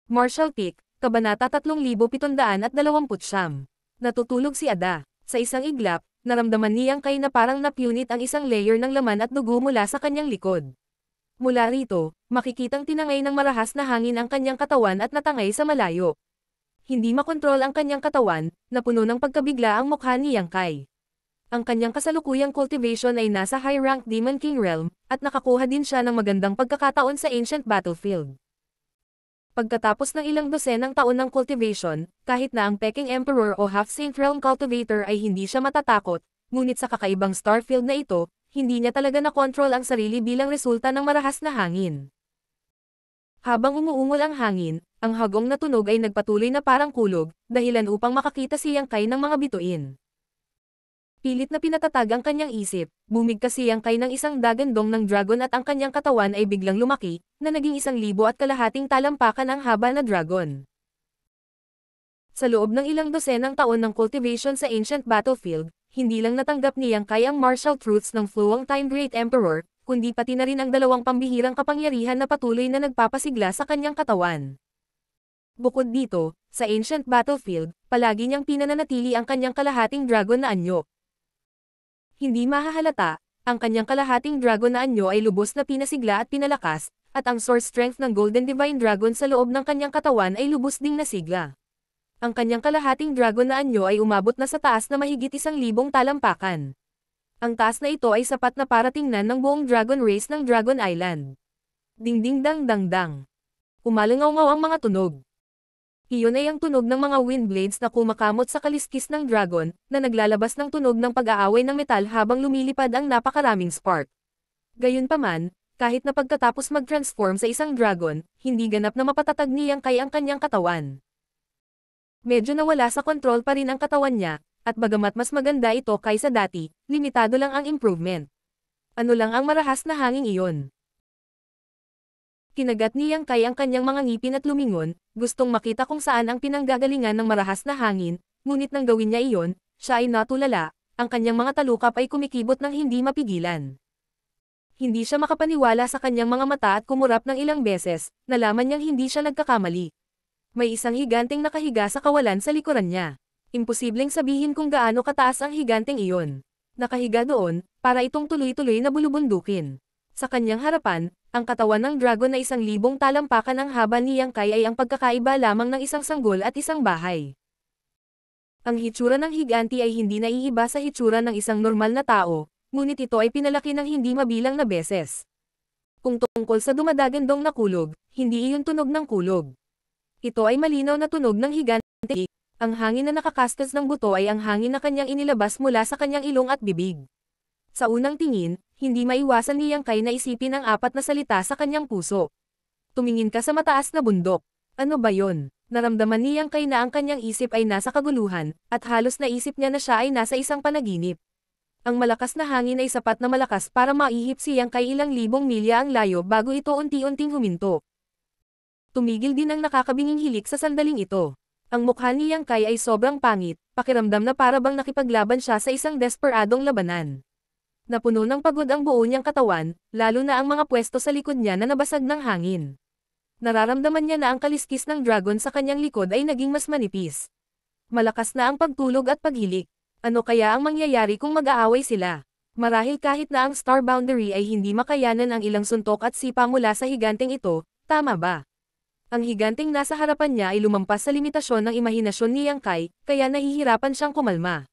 Marshall Peak, Kabanata 3729. Natutulog si Ada. Sa isang iglap, naramdaman ni Yang Kai na parang napunit ang isang layer ng laman at dugo mula sa kanyang likod. Mula rito, makikitang tinangay ng marahas na hangin ang kanyang katawan at natangay sa malayo. Hindi makontrol ang kanyang katawan, napuno ng pagkabigla ang mukha ni Yang Kai. Ang kanyang kasalukuyang cultivation ay nasa high-rank Demon King Realm, at nakakuha din siya ng magandang pagkakataon sa Ancient Battlefield. Pagkatapos ng ilang dosenang taon ng cultivation, kahit na ang Peking Emperor o Half-Saint Realm Cultivator ay hindi siya matatakot, ngunit sa kakaibang Starfield na ito, hindi niya talaga nakontrol ang sarili bilang resulta ng marahas na hangin. Habang umuungol ang hangin, ang hagong na tunog ay nagpatuloy na parang kulog, dahilan upang makakita si Yang Kai ng mga bituin. Pilit na pinatatag ang kanyang isip, bumigkas si Yang Kai ng isang dagandong ng dragon at ang kanyang katawan ay biglang lumaki, na naging 1,200 talampakan ang haba na dragon. Sa loob ng ilang dosenang taon ng cultivation sa Ancient Battlefield, hindi lang natanggap ni Yang Kai ang martial truths ng Fluang Time Great Emperor, kundi pati na rin ang 2 pambihirang kapangyarihan na patuloy na nagpapasigla sa kanyang katawan. Bukod dito, sa Ancient Battlefield, palagi niyang pinananatili ang kanyang kalahating dragon na anyo. Hindi mahahalata, ang kanyang kalahating dragon na anyo ay lubos na pinasigla at pinalakas, at ang source strength ng Golden Divine Dragon sa loob ng kanyang katawan ay lubos ding nasigla. Ang kanyang kalahating dragon na anyo ay umabot na sa taas na mahigit 1,000 talampakan. Ang taas na ito ay sapat na para tingnan ng buong dragon race ng Dragon Island. Ding-ding dang dang dang. Umalangaw-ngaw ang mga tunog. Iyon ay ang tunog ng mga wind blades na kumakamot sa kaliskis ng dragon, na naglalabas ng tunog ng pag-aaway ng metal habang lumilipad ang napakaraming spark. Gayunpaman, kahit na pagkatapos mag-transform sa isang dragon, hindi ganap na mapatatag ni Yang Kai ang kanyang katawan. Medyo nawala sa kontrol pa rin ang katawan niya, at bagamat mas maganda ito kaysa dati, limitado lang ang improvement. Ano lang ang marahas na hangin iyon. Kinagat ni Yang Kai ang kanyang mga ngipin at lumingon, gustong makita kung saan ang pinanggagalingan ng marahas na hangin, ngunit nang gawin niya iyon, siya ay natulala, ang kanyang mga talukap ay kumikibot ng hindi mapigilan. Hindi siya makapaniwala sa kanyang mga mata at kumurap ng ilang beses, nalaman niyang hindi siya nagkakamali. May isang higanteng nakahiga sa kawalan sa likuran niya. Imposibleng sabihin kung gaano kataas ang higanteng iyon. Nakahiga doon, para itong tuloy-tuloy na bulubundukin. Sa kanyang harapan, ang katawan ng dragon na 1,000 talampakan ang haba ni Yang Kai ay ang pagkakaiba lamang ng isang sanggol at isang bahay. Ang hitsura ng higanti ay hindi naiiba sa hitsura ng isang normal na tao, ngunit ito ay pinalaki ng hindi mabilang na beses. Kung tungkol sa dumadagandong na kulog, hindi iyon tunog ng kulog. Ito ay malinaw na tunog ng higanti. Ang hangin na nakakastas ng buto ay ang hangin na kanyang inilabas mula sa kanyang ilong at bibig. Sa unang tingin, hindi maiwasan ni Yang Kai na isipin ang 4 na salita sa kanyang puso. Tumingin ka sa mataas na bundok. Ano ba yon? Naramdaman ni Yang Kai na ang kanyang isip ay nasa kaguluhan, at halos naisip niya na siya ay nasa isang panaginip. Ang malakas na hangin ay sapat na malakas para maihip si Yang Kai ilang libong milya ang layo bago ito unti-unting huminto. Tumigil din ang nakakabinging hilik sa sandaling ito. Ang mukha ni Yang Kai ay sobrang pangit, pakiramdam na para bang nakipaglaban siya sa isang desperadong labanan. Napuno ng pagod ang buo niyang katawan, lalo na ang mga pwesto sa likod niya na nabasag ng hangin. Nararamdaman niya na ang kaliskis ng dragon sa kanyang likod ay naging mas manipis. Malakas na ang pagtulog at paghilik. Ano kaya ang mangyayari kung mag-aaway sila? Marahil kahit na ang Star Boundary ay hindi makayanan ang ilang suntok at sipa mula sa higanteng ito, tama ba? Ang higanteng nasa harapan niya ay lumampas sa limitasyon ng imahinasyon ni Yang Kai, kaya nahihirapan siyang kumalma.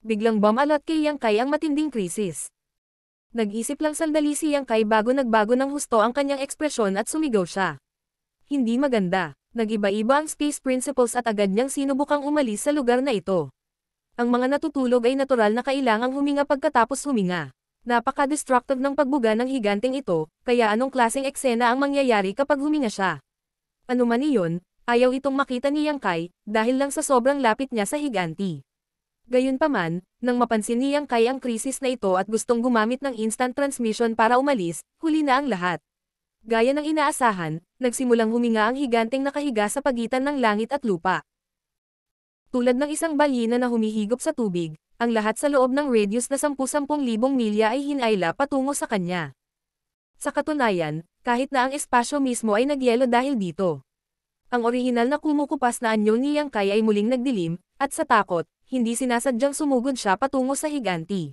Biglang bumalot kay Yang Kai ang matinding krisis. Nag-isip lang sandali si Yang Kai bago nagbago ng husto ang kanyang ekspresyon at sumigaw siya. Hindi maganda. Nag-iba-iba ang space principles at agad niyang sinubukang umalis sa lugar na ito. Ang mga natutulog ay natural na kailangang huminga pagkatapos huminga. Napaka-destructive ng pagbuga ng higanteng ito, kaya anong klaseng eksena ang mangyayari kapag huminga siya? Ano man iyon, ayaw itong makita ni Yang Kai, dahil lang sa sobrang lapit niya sa higanti. Gayunpaman, nang mapansin ni Yang Kai ang krisis na ito at gustong gumamit ng instant transmission para umalis, huli na ang lahat. Gaya ng inaasahan, nagsimulang huminga ang higanteng nakahiga sa pagitan ng langit at lupa. Tulad ng isang balyena na humihigop sa tubig, ang lahat sa loob ng radius na 10,000 milya ay hinayla patungo sa kanya. Sa katunayan, kahit na ang espasyo mismo ay nagyelo dahil dito. Ang orihinal na kumukupas na anyo ni Yang Kai ay muling nagdilim, at sa takot, hindi sinasadyang sumugod siya patungo sa higanti.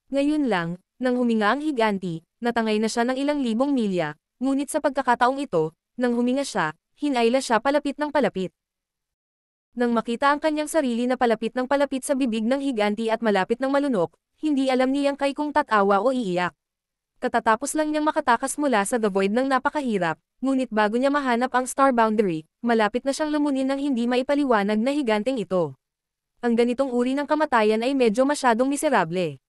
Ngayon lang, nang huminga ang higanti, natangay na siya ng ilang libong milya, ngunit sa pagkakataong ito, nang huminga siya, hinayla siya palapit ng palapit. Nang makita ang kanyang sarili na palapit ng palapit sa bibig ng higanti at malapit ng malunok, hindi alam ni Yang Kai kung tatawa o iiyak. Katatapos lang niyang makatakas mula sa The Void ng napakahirap, ngunit bago niya mahanap ang Star Boundary, malapit na siyang lumunin ng hindi maipaliwanag na higanteng ito. Ang ganitong uri ng kamatayan ay medyo masyadong miserable.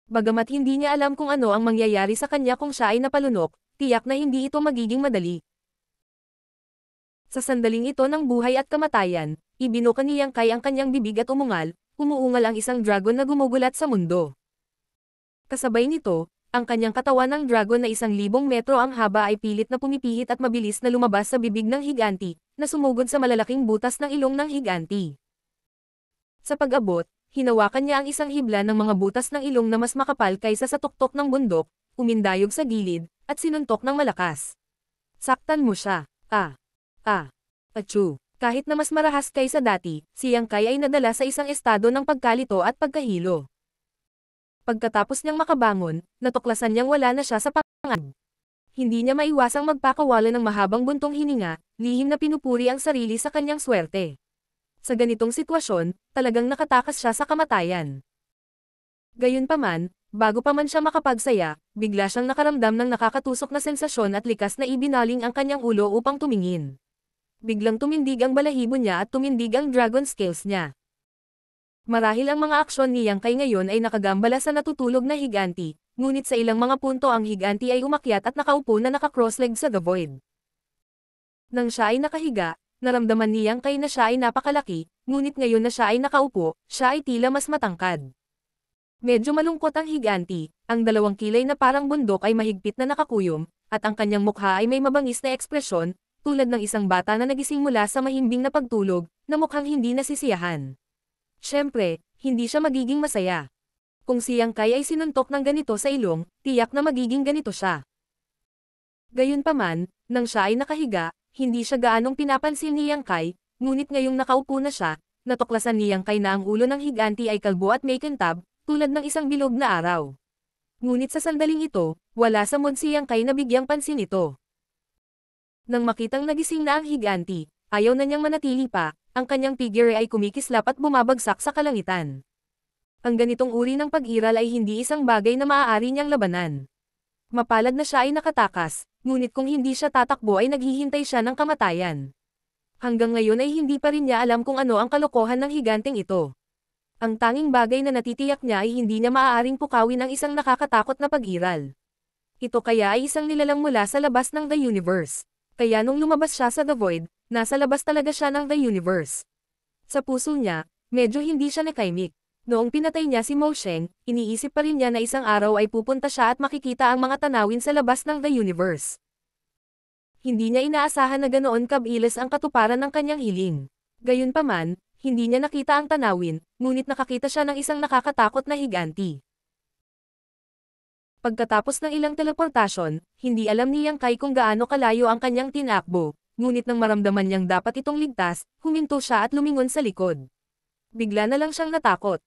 Bagamat hindi niya alam kung ano ang mangyayari sa kanya kung siya ay napalunok, tiyak na hindi ito magiging madali. Sa sandaling ito ng buhay at kamatayan, ibinuka ni Yang Kai ang kanyang bibig at umuungal ang isang dragon na gumugulat sa mundo. Kasabay nito, ang kanyang katawan ng dragon na 1,000 metro ang haba ay pilit na pumipihit at mabilis na lumabas sa bibig ng higanti, na sumugod sa malalaking butas ng ilong ng higanti. Sa pag-abot, hinawakan niya ang isang hibla ng mga butas ng ilong na mas makapal kaysa sa tuktok ng bundok, umindayog sa gilid, at sinuntok ng malakas. Saktan mo siya. Achoo. Kahit na mas marahas kaysa dati, si Yang Kai ay nadala sa isang estado ng pagkalito at pagkahilo. Pagkatapos niyang makabangon, natuklasan niyang wala na siya sa pangangab. Hindi niya maiwasang magpakawala ng mahabang buntong hininga, lihim na pinupuri ang sarili sa kanyang swerte. Sa ganitong sitwasyon, talagang nakatakas siya sa kamatayan. Gayunpaman, bago pa man siya makapagsaya, bigla siyang nakaramdam ng nakakatusok na sensasyon at likas na ibinaling ang kanyang ulo upang tumingin. Biglang tumindig ang balahibo niya at tumindig ang dragon scales niya. Marahil ang mga aksyon ni Yang Kai ngayon ay nakagambala sa natutulog na higanti, ngunit sa ilang mga punto ang higanti ay umakyat at nakaupo na naka-crossleg sa The Void. Nang siya ay nakahiga, naramdaman ni Yang Kai na siya ay napakalaki, ngunit ngayon na siya ay nakaupo, siya ay tila mas matangkad. Medyo malungkot ang higanti, ang dalawang kilay na parang bundok ay mahigpit na nakakuyom, at ang kanyang mukha ay may mabangis na ekspresyon, tulad ng isang bata na nagising mula sa mahimbing na pagtulog, na mukhang hindi nasisiyahan. Siyempre, hindi siya magiging masaya. Kung si Yang Kai ay sinuntok ng ganito sa ilong, tiyak na magiging ganito siya. Gayunpaman, nang siya ay nakahiga, hindi siya gaanong pinapansin ni Yang Kai, ngunit ngayong nakaupo na siya, natuklasan ni Yang Kai na ang ulo ng higanti ay kalbo at may kintab, tulad ng isang bilog na araw. Ngunit sa sandaling ito, wala sa mood si Yang Kai na bigyang pansin ito. Nang makitang nagising na ang higanti, ayaw na niyang manatili pa, ang kanyang figure ay kumikislap at bumabagsak sa kalangitan. Ang ganitong uri ng pag-iral ay hindi isang bagay na maaari niyang labanan. Mapalad na siya ay nakatakas, ngunit kung hindi siya tatakbo ay naghihintay siya ng kamatayan. Hanggang ngayon ay hindi pa rin niya alam kung ano ang kalokohan ng higanteng ito. Ang tanging bagay na natitiyak niya ay hindi niya maaaring pukawin ang isang nakakatakot na pag-iral. Ito kaya ay isang nilalang mula sa labas ng The Universe. Kaya nung lumabas siya sa The Void, nasa labas talaga siya ng The Universe. Sa puso niya, medyo hindi siya nakaimik. Noong pinatay niya si Mo Sheng, iniisip pa rin niya na isang araw ay pupunta siya at makikita ang mga tanawin sa labas ng The Universe. Hindi niya inaasahan na ganoon kabilis ang katuparan ng kanyang hiling. Gayunpaman, hindi niya nakita ang tanawin, ngunit nakakita siya ng isang nakakatakot na higanti. Pagkatapos ng ilang teleportasyon, hindi alam ni Yang Kai kung gaano kalayo ang kanyang tinakbo, ngunit nang maramdaman niyang dapat itong ligtas, huminto siya at lumingon sa likod. Bigla na lang siyang natakot.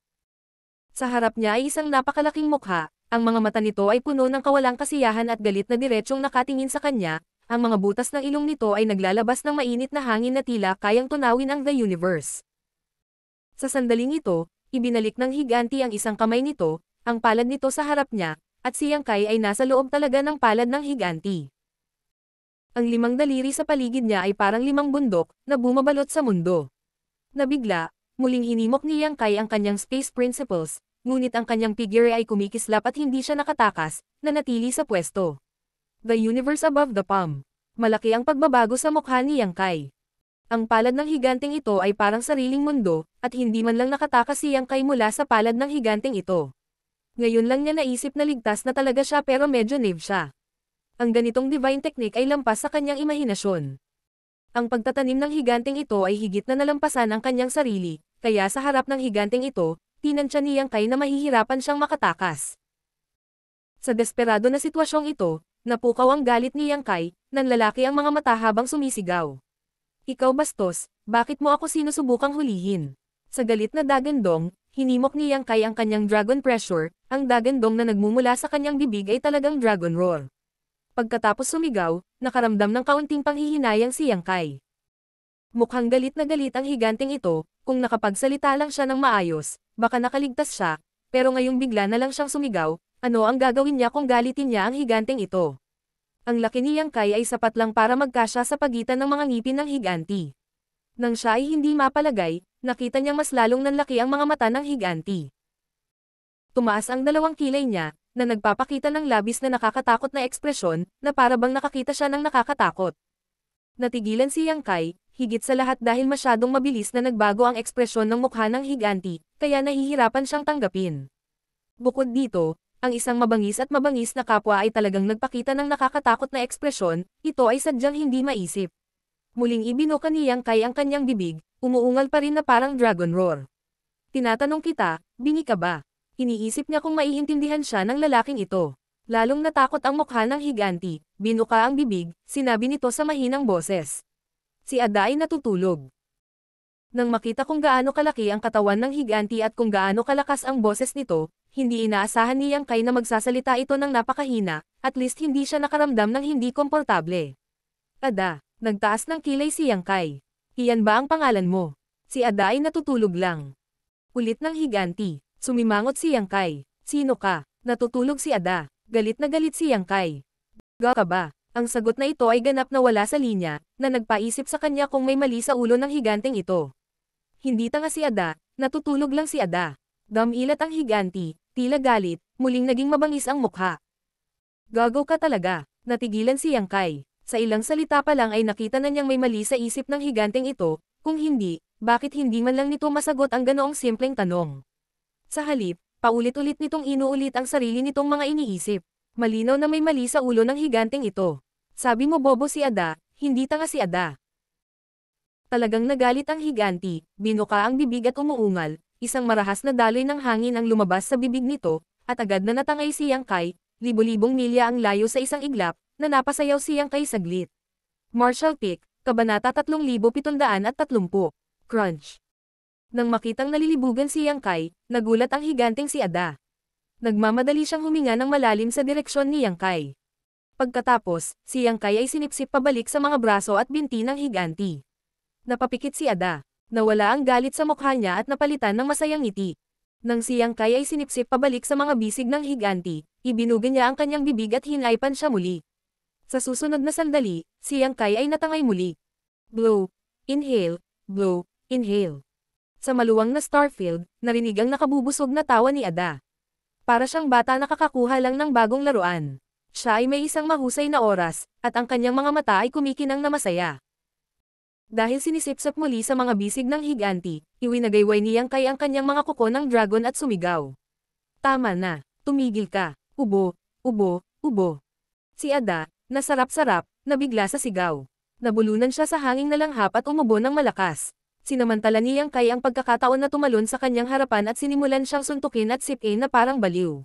Sa harap niya ay isang napakalaking mukha, ang mga mata nito ay puno ng kawalang kasiyahan at galit na diretsyong nakatingin sa kanya, ang mga butas ng ilong nito ay naglalabas ng mainit na hangin na tila kayang tunawin ang The Universe. Sa sandaling ito, ibinalik ng higanti ang isang kamay nito, ang palad nito sa harap niya, at si Yang Kai ay nasa loob talaga ng palad ng higanti. Ang 5 daliri sa paligid niya ay parang 5 bundok, na bumabalot sa mundo. Nabigla, muling hinimok ni Yang Kai ang kanyang space principles, ngunit ang kanyang figure ay kumikislap at hindi siya nakatakas, nanatili sa pwesto. The Universe above the palm. Malaki ang pagbabago sa mukha ni Yang Kai. Ang palad ng higanteng ito ay parang sariling mundo, at hindi man lang nakatakas si Yang Kai mula sa palad ng higanteng ito. Ngayon lang niya naisip na ligtas na talaga siya pero medyo naive siya. Ang ganitong divine technique ay lampas sa kanyang imahinasyon. Ang pagtatanim ng higanteng ito ay higit na nalampasan ang kanyang sarili, kaya sa harap ng higanteng ito, tinansya ni Yang Kai na mahihirapan siyang makatakas. Sa desperado na sitwasyong ito, napukaw ang galit ni Yang Kai, nanlalaki ang mga mata habang sumisigaw. Ikaw bastos, bakit mo ako sinusubukang hulihin? Sa galit na Dagandong, hinimok ni Yang Kai ang kanyang Dragon Pressure, ang Dagandong na nagmumula sa kanyang bibig ay talagang Dragon Roar. Pagkatapos sumigaw, nakaramdam ng kaunting panghihinayang si Yang Kai. Mukhang galit na galit ang higanteng ito, kung nakapagsalita lang siya ng maayos, baka nakaligtas siya, pero ngayong bigla na lang siyang sumigaw, ano ang gagawin niya kung galitin niya ang higanteng ito? Ang laki ni Yang Kai ay sapat lang para magkasya sa pagitan ng mga ngipin ng higanti. Nang siya ay hindi mapalagay, nakita niyang mas lalong nanlaki ang mga mata ng higanti. Tumaas ang dalawang kilay niya, na nagpapakita ng labis na nakakatakot na ekspresyon, na para bang nakakita siya ng nakakatakot. Natigilan si Yang Kai, higit sa lahat dahil masyadong mabilis na nagbago ang ekspresyon ng mukha ng higanti, kaya nahihirapan siyang tanggapin. Bukod dito, ang isang mabangis at mabangis na kapwa ay talagang nagpakita ng nakakatakot na ekspresyon, ito ay sadyang hindi maisip. Muling ibinuka ni Yang Kai ang kanyang bibig, umuungal pa rin na parang dragon roar. Tinatanong kita, bingi ka ba? Iniisip niya kung maiintindihan siya ng lalaking ito. Lalong natakot ang mukha ng higanti, binuka ang bibig, sinabi nito sa mahinang boses. Si Ada ay natutulog. Nang makita kung gaano kalaki ang katawan ng higanti at kung gaano kalakas ang boses nito, hindi inaasahan ni Yang Kai na magsasalita ito ng napakahina, at least hindi siya nakaramdam ng hindi komportable. Ada, nagtaas ng kilay si Yang Kai. Iyan ba ang pangalan mo? Si Ada ay natutulog lang. Ulit ng higanti, sumimangot si Yang Kai. Sino ka? Natutulog si Ada. Galit na galit si Yang Kai. Ga ka ba? Ang sagot na ito ay ganap na wala sa linya, na nagpaisip sa kanya kung may mali sa ulo ng higanteng ito. Hindi tanga si Ada, natutulog lang si Ada. Damilat ang higanti, tila galit, muling naging mabangis ang mukha. Gago ka talaga, natigilan si Yang Kai. Sa ilang salita pa lang ay nakita na niyang may mali sa isip ng higanteng ito, kung hindi, bakit hindi man lang nito masagot ang ganoong simpleng tanong. Sa halip, paulit-ulit nitong inuulit ang sarili nitong mga iniisip. Malinaw na may mali sa ulo ng higanteng ito. Sabi mo bobo si Ada, hindi tanga si Ada. Talagang nagalit ang higanti, binuka ang bibig at umuungal, isang marahas na daloy ng hangin ang lumabas sa bibig nito, at agad na natangay si Yang Kai, libo-libong milya ang layo sa isang iglap, na napasayaw si Yang Kai saglit. Martial Peak, Kabanata 3730. Crunch. Nang makitang nalilibugan si Yang Kai, nagulat ang higanteng si Ada. Nagmamadali siyang huminga ng malalim sa direksyon ni Yang Kai. Pagkatapos, si Yang Kai ay sinipsip pabalik sa mga braso at binti ng higanti. Napapikit si Ada. Nawala ang galit sa mukha niya at napalitan ng masayang ngiti. Nang si Yang Kai ay sinipsip pabalik sa mga bisig ng higanti, ibinugan niya ang kanyang bibig at hinaypan siya muli. Sa susunod na sandali, si Yang Kai ay natangay muli. Blow, inhale, blow, inhale. Sa maluwang na starfield, narinig ang nakabubusog na tawa ni Ada. Para siyang bata nakakakuha lang ng bagong laruan. Siya ay may isang mahusay na oras, at ang kanyang mga mata ay kumikinang na masaya. Dahil sinisipsap muli sa mga bisig ng higanti, iwinagayway ni Yang Kai ang kanyang mga kuko ng dragon at sumigaw. Tama na, tumigil ka, ubo, ubo, ubo. Si Ada, nasarap-sarap, nabigla sa sigaw. Nabulunan siya sa hanging nalanghap at umubo ng malakas. Sinamantala ni Yang Kai ang pagkakataon na tumalon sa kanyang harapan at sinimulan siyang suntukin at sipin na parang baliw.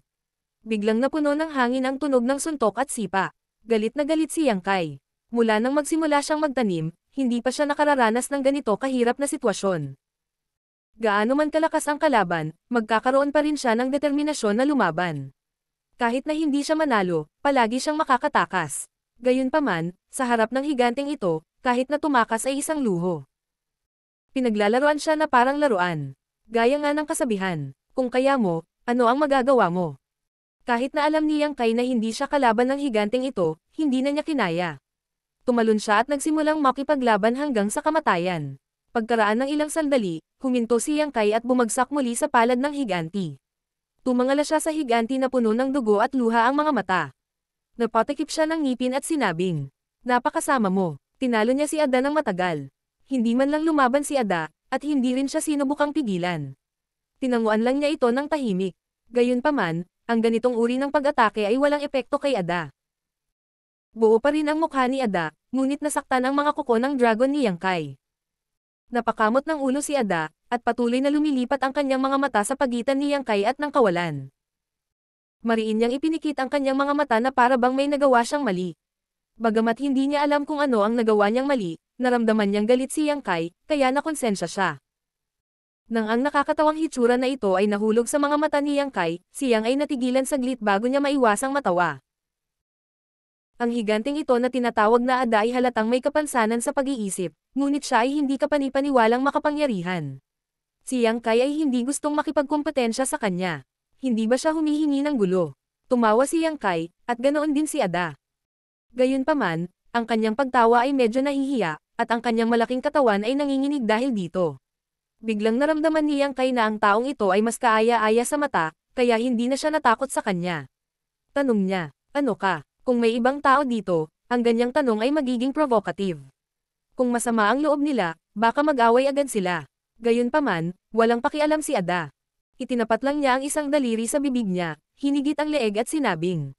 Biglang napuno ng hangin ang tunog ng suntok at sipa. Galit na galit si Yang Kai. Mula nang magsimula siyang magtanim, hindi pa siya nakararanas ng ganito kahirap na sitwasyon. Gaano man kalakas ang kalaban, magkakaroon pa rin siya ng determinasyon na lumaban. Kahit na hindi siya manalo, palagi siyang makakatakas. Gayunpaman, sa harap ng higanteng ito, kahit na tumakas ay isang luho. Pinaglalaroan siya na parang laruan. Gaya nga ng kasabihan, kung kaya mo, ano ang magagawa mo? Kahit na alam ni Yang Kai na hindi siya kalaban ng higanteng ito, hindi na niya kinaya. Tumalon siya at nagsimulang makipaglaban hanggang sa kamatayan. Pagkaraan ng ilang sandali, huminto si Yang Kai at bumagsak muli sa palad ng higanti. Tumangala siya sa higanti na puno ng dugo at luha ang mga mata. Napatikip siya ng ngipin at sinabing, napakasama mo. Tinalo niya si Ada ng matagal. Hindi man lang lumaban si Ada, at hindi rin siya sinubukang pigilan. Tinanguan lang niya ito ng tahimik. Gayunpaman, ang ganitong uri ng pag-atake ay walang epekto kay Ada. Buo pa rin ang mukha ni Ada, ngunit nasaktan ang mga kuko ng dragon ni Yang Kai. Napakamot ng ulo si Ada, at patuloy na lumilipat ang kanyang mga mata sa pagitan ni Yang Kai at ng kawalan. Mariin niyang ipinikit ang kanyang mga mata na para bang may nagawa siyang mali. Bagamat hindi niya alam kung ano ang nagawa niyang mali, naramdaman niyang galit si Yang Kai, kaya nakonsensya siya. Nang ang nakakatawang hitsura na ito ay nahulog sa mga mata ni Yang Kai, si Yang ay natigilan saglit bago niya maiwasang matawa. Ang higanteng ito na tinatawag na Ada ay halatang may kapansanan sa pag-iisip, ngunit siya ay hindi kapanipaniwalang makapangyarihan. Si Yang Kai ay hindi gustong makipagkompetensya sa kanya. Hindi ba siya humihingi ng gulo? Tumawa si Yang Kai, at ganoon din si Ada. Gayunpaman, ang kanyang pagtawa ay medyo nahihiya, at ang kanyang malaking katawan ay nanginginig dahil dito. Biglang naramdaman ni Yang Kai na ang taong ito ay mas kaaya-aya sa mata, kaya hindi na siya natakot sa kanya. Tanong niya, ano ka? Kung may ibang tao dito, ang ganyang tanong ay magiging provocative. Kung masama ang loob nila, baka mag-away agad sila. Gayunpaman, walang pakialam si Ada. Itinapat lang niya ang isang daliri sa bibig niya, hinigit ang leeg at sinabing,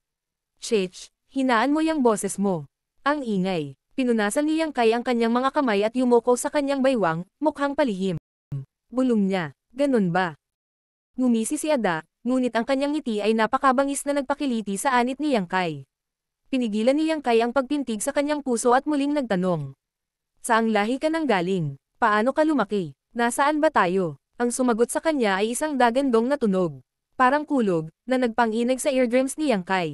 "Shh, hinaan mo yung boses mo." Ang ingay. Pinunasan ni Yang Kai ang kanyang mga kamay at yumuko sa kanyang baywang, mukhang palihim. Bulong niya, ganun ba? Ngumisi si Ada, ngunit ang kanyang ngiti ay napakabangis na nagpakiliti sa anit ni Yang Kai. Pinigilan ni Yang Kai ang pagpintig sa kanyang puso at muling nagtanong. Saang lahi ka nang galing? Paano ka lumaki? Nasaan ba tayo? Ang sumagot sa kanya ay isang dagandong na tunog. Parang kulog, na nagpanginig sa eardrums ni Yang Kai.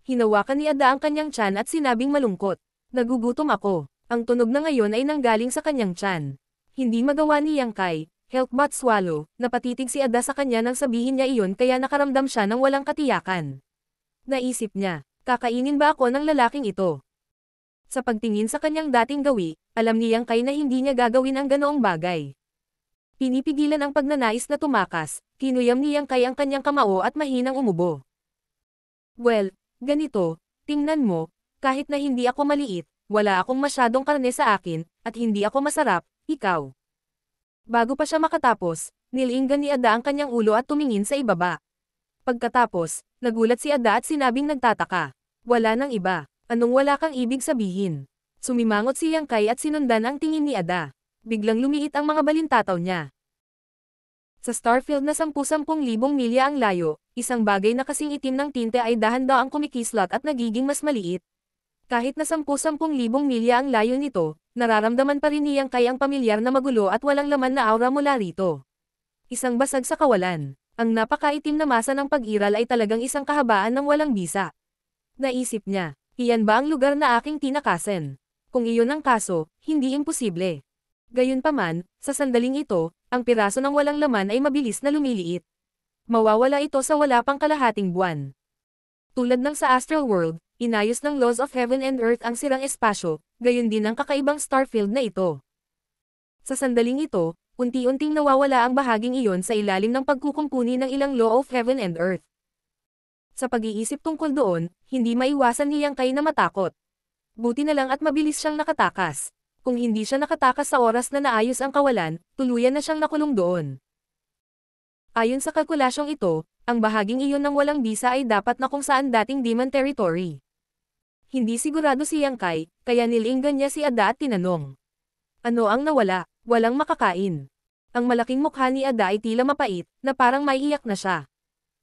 Hinawakan ni Ada ang kanyang tiyan at sinabing malungkot. Nagugutom ako. Ang tunog na ngayon ay nanggaling sa kanyang tiyan. Hindi magawa ni Yang Kai, help but swallow, napatitig si Ada sa kanya nang sabihin niya iyon kaya nakaramdam siya ng walang katiyakan. Naisip niya, kakainin ba ako ng lalaking ito? Sa pagtingin sa kanyang dating gawi, alam ni Yang Kai na hindi niya gagawin ang ganoong bagay. Pinipigilan ang pagnanais na tumakas, kinuyam ni Yang Kai ang kanyang kamao at mahinang umubo. Well, ganito, tingnan mo, kahit na hindi ako maliit, wala akong masyadong karne sa akin, at hindi ako masarap, ikaw. Bago pa siya makatapos, nilinggan ni Ada ang kanyang ulo at tumingin sa ibaba. Pagkatapos, nagulat si Ada at sinabing nagtataka. Wala nang iba. Anong wala kang ibig sabihin? Sumimangot si Yang Kai at sinundan ang tingin ni Ada. Biglang lumiit ang mga balintataw niya. Sa Starfield na 10,000 milya ang layo, isang bagay na kasing itim ng tinte ay dahan-daang kumikislot at nagiging mas maliit. Kahit na 10,000 milya ang layo nito, nararamdaman pa rin ni Yang Kai ang pamilyar na magulo at walang laman na aura mula rito. Isang basag sa kawalan. Ang napakaitim na masa ng pag-iral ay talagang isang kahabaan ng walang bisa. Naisip niya, iyan ba ang lugar na aking tinakasan? Kung iyon ang kaso, hindi imposible. Gayunpaman, sa sandaling ito, ang piraso ng walang laman ay mabilis na lumiliit. Mawawala ito sa wala pang kalahating buwan. Tulad ng sa Astral World, inayos ng laws of heaven and earth ang sirang espasyo, gayon din ang kakaibang Starfield na ito. Sa sandaling ito, unti-unting nawawala ang bahaging iyon sa ilalim ng pagkukumpuni ng ilang law of heaven and earth. Sa pag-iisip tungkol doon, hindi maiwasan ni Yang Kai na matakot. Buti na lang at mabilis siyang nakatakas. Kung hindi siya nakatakas sa oras na naayos ang kawalan, tuluyan na siyang nakulong doon. Ayon sa kalkulasyong ito, ang bahaging iyon ng walang bisa ay dapat na kung saan dating Demon Territory. Hindi sigurado si Yang Kai, kaya nilinggan niya si Ada at tinanong. Ano ang nawala? Walang makakain. Ang malaking mukha ni Ada ay tila mapait, na parang maiiyak na siya.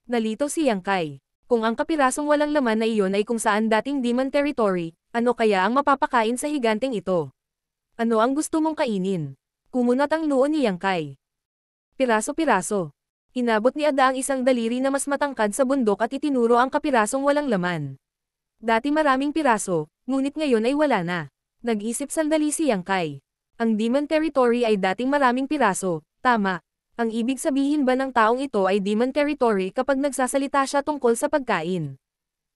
Nalito si Yang Kai. Kung ang kapirasong walang laman na iyon ay kung saan dating Demon Territory, ano kaya ang mapapakain sa higanteng ito? Ano ang gusto mong kainin? Kumunat ang noo ni Yang Kai. Piraso-piraso. Inabot ni Ada ang isang daliri na mas matangkad sa bundok at itinuro ang kapirasong walang laman. Dati maraming piraso, ngunit ngayon ay wala na. Nag-isip sandali si Yang Kai. Ang Demon Territory ay dating maraming piraso, tama. Ang ibig sabihin ba ng taong ito ay Demon Territory kapag nagsasalita siya tungkol sa pagkain?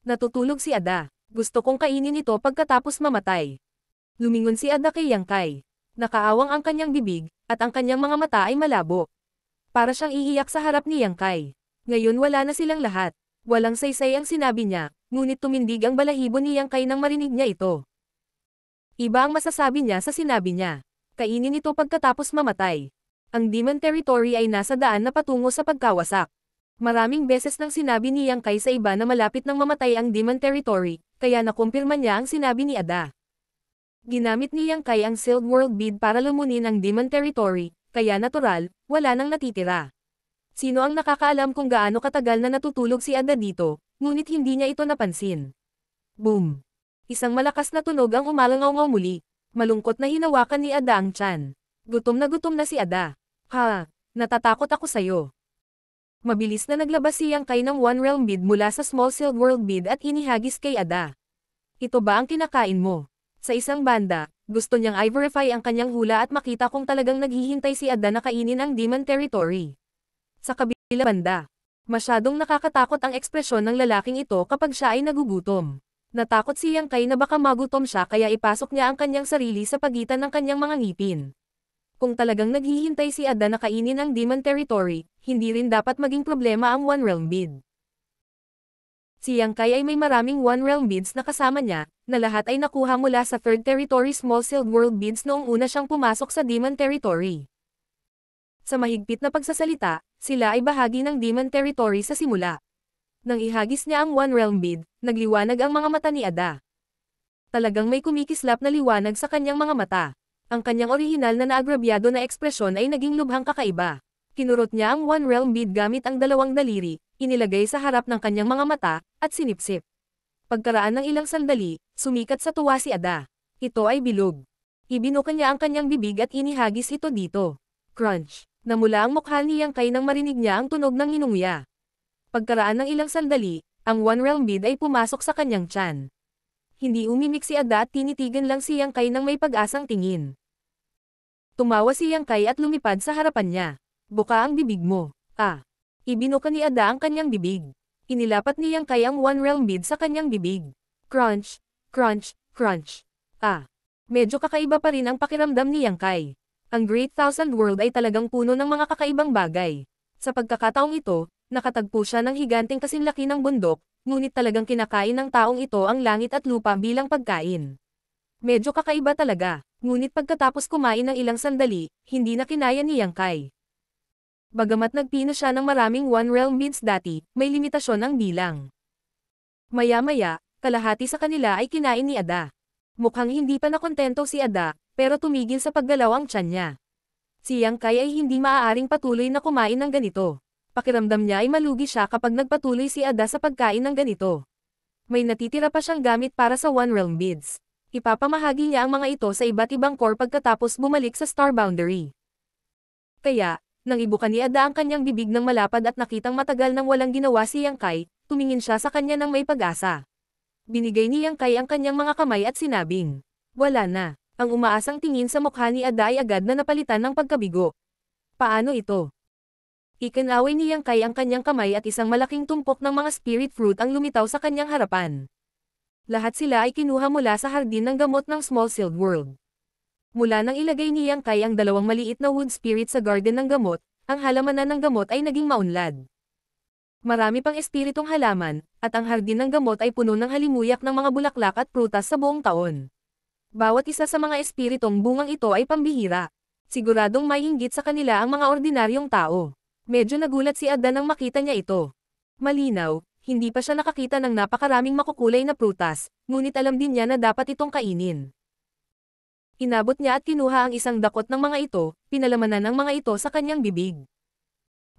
Natutulog si Ada. Gusto kong kainin ito pagkatapos mamatay. Lumingon si Ada kay Yang Kai. Nakaawang ang kanyang bibig, at ang kanyang mga mata ay malabo. Para siyang iiyak sa harap ni Yang Kai. Ngayon wala na silang lahat. Walang saysay ang sinabi niya, ngunit tumindig ang balahibo ni Yang Kai nang marinig niya ito. Iba ang masasabi niya sa sinabi niya. Kainin ito pagkatapos mamatay. Ang Demon Territory ay nasa daan na patungo sa pagkawasak. Maraming beses nang sinabi ni Yang Kai sa iba na malapit nang mamatay ang Demon Territory, kaya nakumpirma niya ang sinabi ni Ada. Ginamit ni Yang Kai ang Sealed World Bead para lumunin ang Demon Territory, kaya natural, wala nang natitira. Sino ang nakakaalam kung gaano katagal na natutulog si Ada dito, ngunit hindi niya ito napansin. Boom! Isang malakas na tunog ang umalangaw-ngaw muli. Malungkot na hinawakan ni Ada ang tiyan. Gutom na si Ada. Ha, natatakot ako sa'yo. Mabilis na naglabas si Yang Kai ng One Realm Bead mula sa Small Sealed World Bead at inihagis kay Ada. Ito ba ang kinakain mo? Sa isang banda, gusto niyang i-verify ang kanyang hula at makita kung talagang naghihintay si Ada na kainin ang Demon Territory. Sa kabilang banda, masyadong nakakatakot ang ekspresyon ng lalaking ito kapag siya ay nagugutom. Natakot si Yang Kai na baka magutom siya kaya ipasok niya ang kanyang sarili sa pagitan ng kanyang mga ngipin. Kung talagang naghihintay si Ada na kainin ang Demon Territory, hindi rin dapat maging problema ang One Realm Bead. Si Yang Kai ay may maraming One Realm Beads na kasama niya, na lahat ay nakuha mula sa Third Territory Small Sealed World Beads noong una siyang pumasok sa Demon Territory. Sa mahigpit na pagsasalita, sila ay bahagi ng Demon Territory sa simula. Nang ihagis niya ang One Realm Bead, nagliwanag ang mga mata ni Ada. Talagang may kumikislap na liwanag sa kanyang mga mata. Ang kanyang orihinal na naagrabyado na ekspresyon ay naging lubhang kakaiba. Kinurot niya ang One Realm Bead gamit ang dalawang daliri, inilagay sa harap ng kanyang mga mata, at sinipsip. Pagkaraan ng ilang sandali, sumikat sa tuwa si Ada. Ito ay bilog. Ibinuka niya ang kanyang bibig at inihagis ito dito. Crunch. Namula ang mukha ni Yang Kai nang marinig niya ang tunog ng inunguya. Pagkaraan ng ilang sandali, ang One Realm Bead ay pumasok sa kanyang tiyan. Hindi umimik si Ada at tinitigan lang si Yang Kai nang may pag-asang tingin. Tumawa si Yang Kai at lumipad sa harapan niya. Buka ang bibig mo. Ibinuka ni Ada ang kanyang bibig. Inilapat ni Yang Kai ang One Realm Bead sa kanyang bibig. Crunch, crunch, crunch. Medyo kakaiba pa rin ang pakiramdam ni Yang Kai. Ang Great Thousand World ay talagang puno ng mga kakaibang bagay. Sa pagkakataong ito, nakatagpo siya ng higanteng kasinlaki ng bundok, ngunit talagang kinakain ng taong ito ang langit at lupa bilang pagkain. Medyo kakaiba talaga, ngunit pagkatapos kumain ng ilang sandali, hindi na kinaya ni Yang Kai. Bagamat nagpino siya ng maraming One Realm Beads dati, may limitasyon ang bilang. Maya-maya, kalahati sa kanila ay kinain ni Ada. Mukhang hindi pa nakontento si Ada, pero tumigil sa paggalaw ang tiyan niya. Si Yang Kai ay hindi maaaring patuloy na kumain ng ganito. Pakiramdam niya ay malugi siya kapag nagpatuloy si Ada sa pagkain ng ganito. May natitira pa siyang gamit para sa One Realm Beads. Ipapamahagi niya ang mga ito sa iba't ibang core pagkatapos bumalik sa Star Boundary. Kaya, nang ibuka ni Ada ang kanyang bibig ng malapad at nakitang matagal nang walang ginawa si Yang Kai, tumingin siya sa kanya ng may pag-asa. Binigay ni Yang Kai ang kanyang mga kamay at sinabing, "Wala na." Ang umaasang tingin sa mukha ni Ada ay agad na napalitan ng pagkabigo. Paano ito? Ikinaway ni Yang Kai ang kanyang kamay at isang malaking tumpok ng mga spirit fruit ang lumitaw sa kanyang harapan. Lahat sila ay kinuha mula sa hardin ng gamot ng Small Sealed World. Mula nang ilagay ni Yang Kai ang dalawang maliit na wood spirit sa garden ng gamot, ang halamanan ng gamot ay naging maunlad. Marami pang espiritong halaman, at ang hardin ng gamot ay puno ng halimuyak ng mga bulaklak at prutas sa buong taon. Bawat isa sa mga espiritong bungang ito ay pambihira. Siguradong may inggit sa kanila ang mga ordinaryong tao. Medyo nagulat si Ada nang makita niya ito. Malinaw, hindi pa siya nakakita ng napakaraming makukulay na prutas, ngunit alam din niya na dapat itong kainin. Inabot niya at kinuha ang isang dakot ng mga ito, pinalamanan ng mga ito sa kanyang bibig.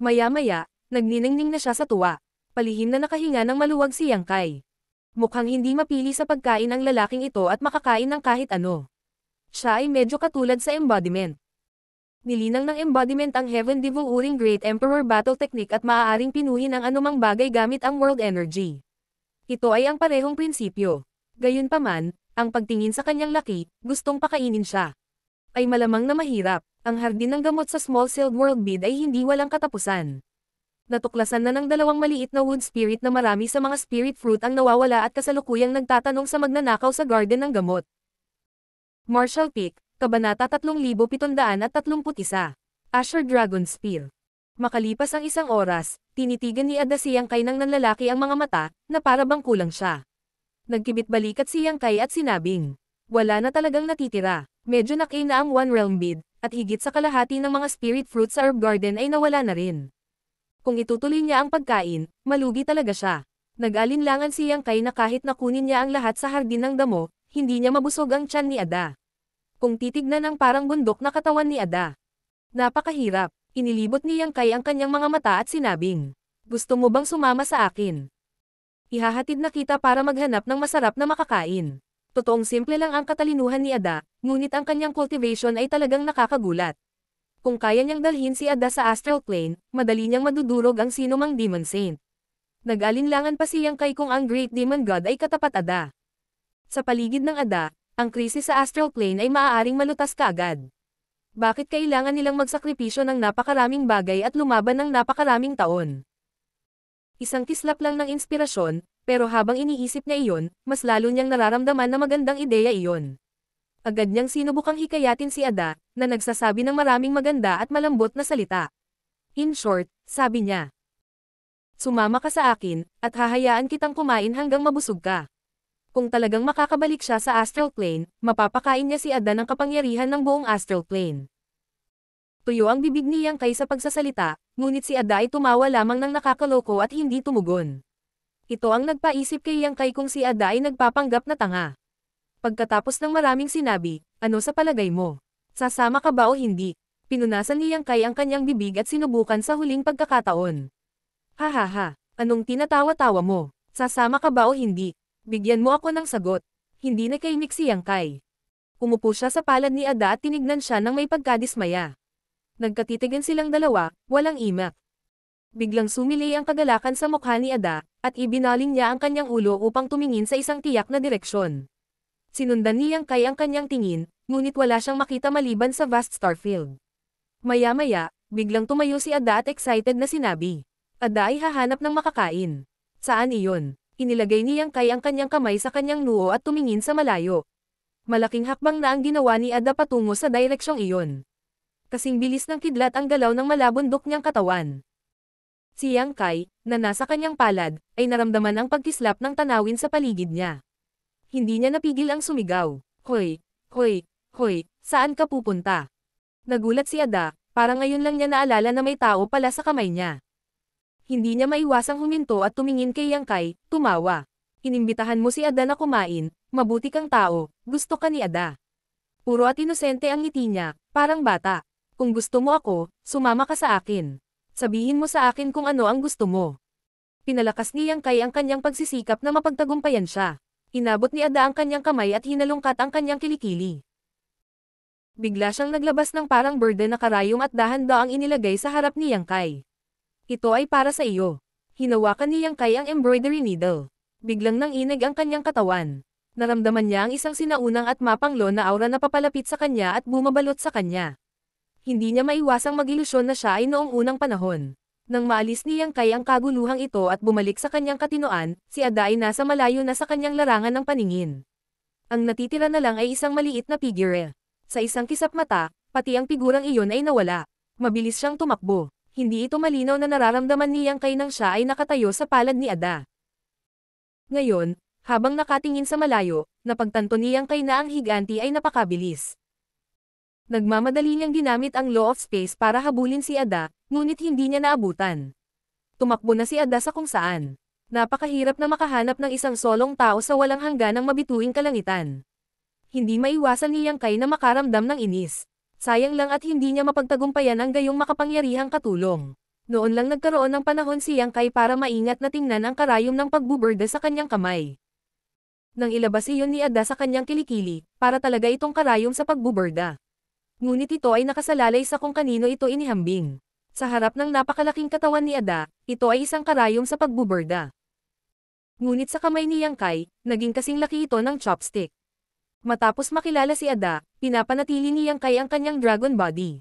Maya-maya, nagniningning na siya sa tuwa. Palihim na nakahinga ng maluwag si Yang Kai. Mukhang hindi mapili sa pagkain ang lalaking ito at makakain ng kahit ano. Siya ay medyo katulad sa embodiment. Nilinang ng embodiment ang Heaven Devil Uring Great Emperor Battle Technique at maaaring pinuhin ang anumang bagay gamit ang World Energy. Ito ay ang parehong prinsipyo. Gayunpaman, ang pagtingin sa kanyang laki, gustong pakainin siya. Ay malamang na mahirap, ang hardin ng gamot sa Small Sealed World Bead ay hindi walang katapusan. Natuklasan na ng dalawang maliit na wood spirit na marami sa mga spirit fruit ang nawawala at kasalukuyang nagtatanong sa magnanakaw sa garden ng gamot. Marshall Peak, Kabanata 3731. Asher Dragon Spear. Makalipas ang isang oras, tinitigan ni Ada si Yang Kai nang nanlalaki ang mga mata, na para bang kulang siya. Nagkibit balikat si Yang Kai at sinabing, "Wala na talagang natitira." Medyo nakain na ang One Realm Bead, at higit sa kalahati ng mga spirit fruit sa herb garden ay nawala na rin. Kung itutuloy niya ang pagkain, malugi talaga siya. Nag-alinlangan si Yang Kai na kahit nakunin niya ang lahat sa hardin ng damo, hindi niya mabusog ang tiyan ni Ada. Kung titignan ang parang bundok na katawan ni Ada. Napakahirap. Inilibot ni Yang Kai ang kanyang mga mata at sinabing, "Gusto mo bang sumama sa akin? Ihahatid na kita para maghanap ng masarap na makakain." Totoong simple lang ang katalinuhan ni Ada, ngunit ang kanyang cultivation ay talagang nakakagulat. Kung kaya niyang dalhin si Ada sa astral plane, madali niyang madudurog ang sinumang demon saint. Nag-alinlangan pa si Yang Kai kung ang Great Demon God ay katapat Ada. Sa paligid ng Ada, ang krisis sa astral plane ay maaaring malutas kaagad. Bakit kailangan nilang magsakripisyo ng napakaraming bagay at lumaban ng napakaraming taon? Isang kislap lang ng inspirasyon, pero habang iniisip niya iyon, mas lalo niyang nararamdaman na magandang ideya iyon. Agad niyang sinubukang hikayatin si Ada, na nagsasabi ng maraming maganda at malambot na salita. In short, sabi niya, sumama ka sa akin, at hahayaan kitang kumain hanggang mabusog ka. Kung talagang makakabalik siya sa astral plane, mapapakain niya si Ada ng kapangyarihan ng buong astral plane. Tuyo ang bibig ni Yang Kai sa pagsasalita, ngunit si Ada ay tumawa lamang ng nakakaloko at hindi tumugon. Ito ang nagpaisip kay Yang Kai kung si Ada ay nagpapanggap na tanga. Pagkatapos ng maraming sinabi, ano sa palagay mo? Sasama ka ba o hindi? Pinunasan ni Yang Kai ang kanyang bibig at sinubukan sa huling pagkakataon. Hahaha, anong tinatawa-tawa mo? Sasama ka ba o hindi? Bigyan mo ako ng sagot. Hindi nakaimik si Yang Kai. Umupo siya sa palad ni Ada at tinignan siya ng may pagkadismaya. Nagkatitigan silang dalawa, walang imak. Biglang sumili ang kagalakan sa mukha ni Ada, at ibinaling niya ang kanyang ulo upang tumingin sa isang tiyak na direksyon. Sinundan ni Yang Kai ang kanyang tingin, ngunit wala siyang makita maliban sa vast starfield. Maya-maya, biglang tumayo si Ada at excited na sinabi. Ada ay hahanap ng makakain. Saan iyon? Inilagay ni Yang Kai ang kanyang kamay sa kanyang noo at tumingin sa malayo. Malaking hakbang na ang ginawa ni Ada patungo sa direksyong iyon. Kasing bilis ng kidlat ang galaw ng malabundok niyang katawan. Si Yang Kai, na nasa kanyang palad, ay naramdaman ang pagkislap ng tanawin sa paligid niya. Hindi niya napigil ang sumigaw. Hoy, hoy, hoy, saan ka pupunta? Nagulat si Ada, parang ngayon lang niya naalala na may tao pala sa kamay niya. Hindi niya maiwasang huminto at tumingin kay Yang Kai, tumawa. Inimbitahan mo si Ada na kumain, mabuti kang tao, gusto ka ni Ada. Puro at inosente ang ngiti niya, parang bata. Kung gusto mo ako, sumama ka sa akin. Sabihin mo sa akin kung ano ang gusto mo. Pinalakas ni Yang Kai ang kanyang pagsisikap na mapagtagumpayan siya. Inabot ni Ada ang kanyang kamay at hinalungkat ang kanyang kilikili. Bigla siyang naglabas ng parang burden na karayom at dahan-daang inilagay sa harap ni Yang Kai. Ito ay para sa iyo. Hinawakan ni Yang Kai ang embroidery needle. Biglang nanginig ang kanyang katawan. Naramdaman niya ang isang sinaunang at mapanglo na aura na papalapit sa kanya at bumabalot sa kanya. Hindi niya maiwasang mag-ilusyon na siya ay noong unang panahon. Nang maalis ni Yang Kai ang kaguluhang ito at bumalik sa kanyang katinoan, si Ada ay nasa malayo na sa kanyang larangan ng paningin. Ang natitira na lang ay isang maliit na figure. Sa isang kisap mata, pati ang figurang iyon ay nawala. Mabilis siyang tumakbo. Hindi ito malinaw na nararamdaman ni Yang Kai nang siya ay nakatayo sa palad ni Ada. Ngayon, habang nakatingin sa malayo, napagtanto ni Yang Kai na ang higanti ay napakabilis. Nagmamadali niyang ginamit ang law of space para habulin si Ada, ngunit hindi niya naabutan. Tumakbo na si Ada sa kung saan. Napakahirap na makahanap ng isang solong tao sa walang hangganang mabituing kalangitan. Hindi maiwasan ni Yang Kai na makaramdam ng inis. Sayang lang at hindi niya mapagtagumpayan ang gayong makapangyarihang katulong. Noon lang nagkaroon ng panahon si Yang Kai para maingat na tingnan ang karayom ng pagbuberde sa kanyang kamay. Nang ilabas iyon ni Ada sa kanyang kilikili, para talaga itong karayom sa pagbuberda. Ngunit ito ay nakasalalay sa kung kanino ito inihambing. Sa harap ng napakalaking katawan ni Ada, ito ay isang karayom sa pagbuberda. Ngunit sa kamay ni Yang Kai, naging kasing laki ito ng chopstick. Matapos makilala si Ada, pinapanatili ni Yang Kai ang kanyang dragon body.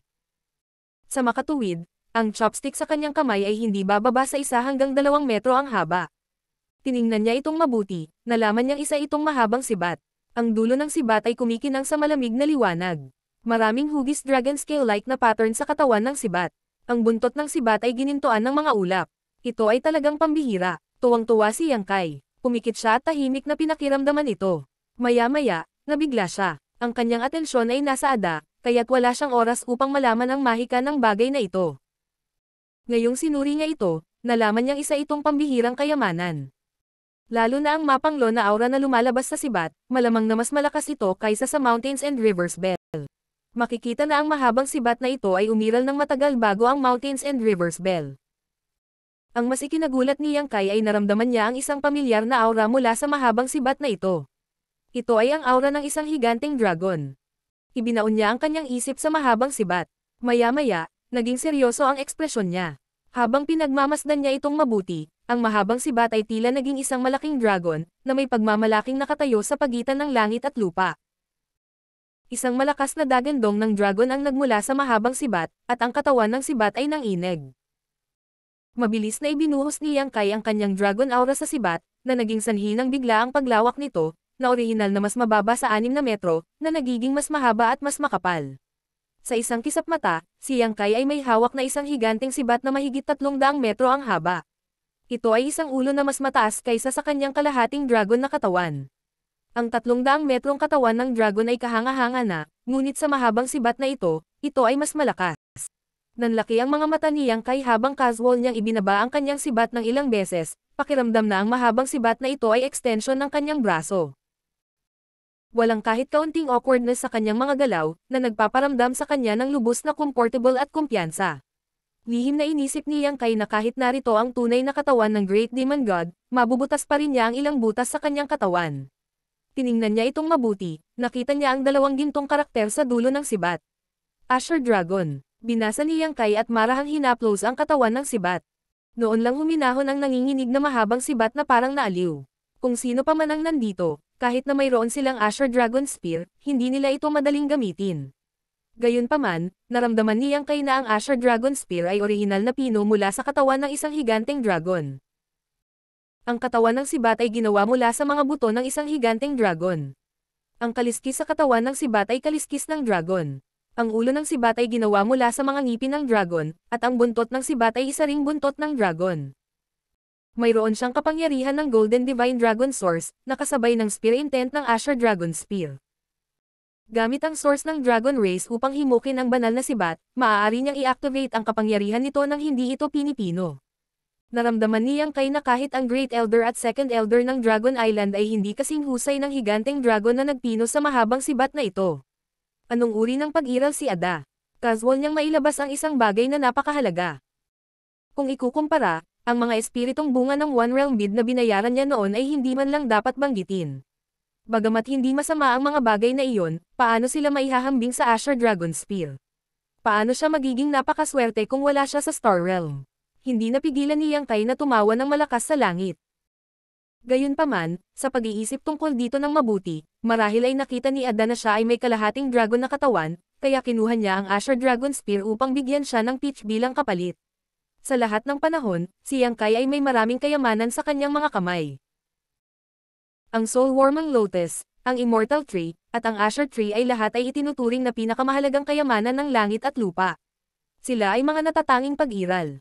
Sa makatuwid, ang chopstick sa kanyang kamay ay hindi bababa sa 1 hanggang 2 metro ang haba. Tiningnan niya itong mabuti, nalaman niyang isa itong mahabang sibat. Ang dulo ng sibat ay kumikinang sa malamig na liwanag. Maraming hugis dragon scale-like na pattern sa katawan ng sibat. Ang buntot ng sibat ay ginintuan ng mga ulap. Ito ay talagang pambihira. Tuwang-tuwa si Yang Kai. Pumikit siya at tahimik na pinakiramdaman ito. Maya-maya, nabigla siya. Ang kanyang atensyon ay nasa Ada, kaya't wala siyang oras upang malaman ang mahika ng bagay na ito. Ngayong sinuri niya ito, nalaman niyang isa itong pambihirang kayamanan. Lalo na ang mapanglo na aura na lumalabas sa sibat, malamang na mas malakas ito kaysa sa Mountains and Rivers Bell. Makikita na ang mahabang sibat na ito ay umiral ng matagal bago ang Mountains and Rivers Bell. Ang mas ikinagulat ni Yang Kai ay naramdaman niya ang isang pamilyar na aura mula sa mahabang sibat na ito. Ito ay ang aura ng isang higanteng dragon. Ibinaon niya ang kanyang isip sa mahabang sibat. Maya-maya, naging seryoso ang ekspresyon niya. Habang pinagmamasdan niya itong mabuti, ang mahabang sibat ay tila naging isang malaking dragon, na may pagmamalaking nakatayo sa pagitan ng langit at lupa. Isang malakas na dagandong ng dragon ang nagmula sa mahabang sibat, at ang katawan ng sibat ay nanginig. Mabilis na ibinuhos ni Yang Kai ang kanyang dragon aura sa sibat, na naging sanhi ng bigla ang paglawak nito, na orihinal na mas mababa sa 6 na metro, na nagiging mas mahaba at mas makapal. Sa isang kisap mata, si Yang Kai ay may hawak na isang higanteng sibat na mahigit 300 metro ang haba. Ito ay isang ulo na mas mataas kaysa sa kanyang kalahating dragon na katawan. Ang 300 metrong katawan ng dragon ay kahanga-hanga na, ngunit sa mahabang sibat na ito ay mas malakas. Nanlaki ang mga mata ni Yang Kai habang casual niyang ibinaba ang kanyang sibat ng ilang beses, pakiramdam na ang mahabang sibat na ito ay extension ng kanyang braso. Walang kahit kaunting awkwardness sa kanyang mga galaw, na nagpaparamdam sa kanya ng lubos na comfortable at kumpiyansa. Lihim na inisip ni Yang Kai na kahit narito ang tunay na katawan ng Great Demon God, mabubutas pa rin niya ang ilang butas sa kanyang katawan. Tiningnan niya itong mabuti, nakita niya ang 2 gintong karakter sa dulo ng sibat. Asher Dragon. Binasa ni Yang Kai at marahang hinaplos ang katawan ng sibat. Noon lang huminahon ang nanginginig na mahabang sibat na parang naaliw. Kung sino pa man ang nandito, kahit na mayroon silang Asher Dragon Spear, hindi nila ito madaling gamitin. Gayunpaman, naramdaman ni Yang Kai na ang Asher Dragon Spear ay orihinal na pino mula sa katawan ng isang higanteng dragon. Ang katawan ng sibat ay ginawa mula sa mga buto ng isang higanteng dragon. Ang kaliskis sa katawan ng sibat ay kaliskis ng dragon. Ang ulo ng sibat ay ginawa mula sa mga ngipin ng dragon, at ang buntot ng sibat ay isa ring buntot ng dragon. Mayroon siyang kapangyarihan ng Golden Divine Dragon Source, na kasabay ng Spear Intent ng Asher Dragon Spear. Gamit ang source ng Dragon Race upang himukin ang banal na sibat, maaari niyang i-activate ang kapangyarihan nito nang hindi ito pinipino. Naramdaman ni Yang Kai na kahit ang Great Elder at Second Elder ng Dragon Island ay hindi kasing husay ng higanteng dragon na nagpino sa mahabang sibat na ito. Anong uri ng pag-iral si Ada? Casual niyang mailabas ang isang bagay na napakahalaga. Kung ikukumpara, ang mga espiritong bunga ng One Realm bid na binayaran niya noon ay hindi man lang dapat banggitin. Bagamat hindi masama ang mga bagay na iyon, paano sila maihahambing sa Asher Dragon Spear? Paano siya magiging napakaswerte kung wala siya sa Star Realm? Hindi napigilan ni Yang Kai na tumawa ng malakas sa langit. Gayunpaman, sa pag-iisip tungkol dito ng mabuti, marahil ay nakita ni Ada na siya ay may kalahating dragon na katawan, kaya kinuha niya ang Asher Dragon Spear upang bigyan siya ng peach bilang kapalit. Sa lahat ng panahon, si Yang Kai ay may maraming kayamanan sa kanyang mga kamay. Ang Soulwormang Lotus, ang Immortal Tree, at ang Asher Tree ay lahat ay itinuturing na pinakamahalagang kayamanan ng langit at lupa. Sila ay mga natatanging pag-iral.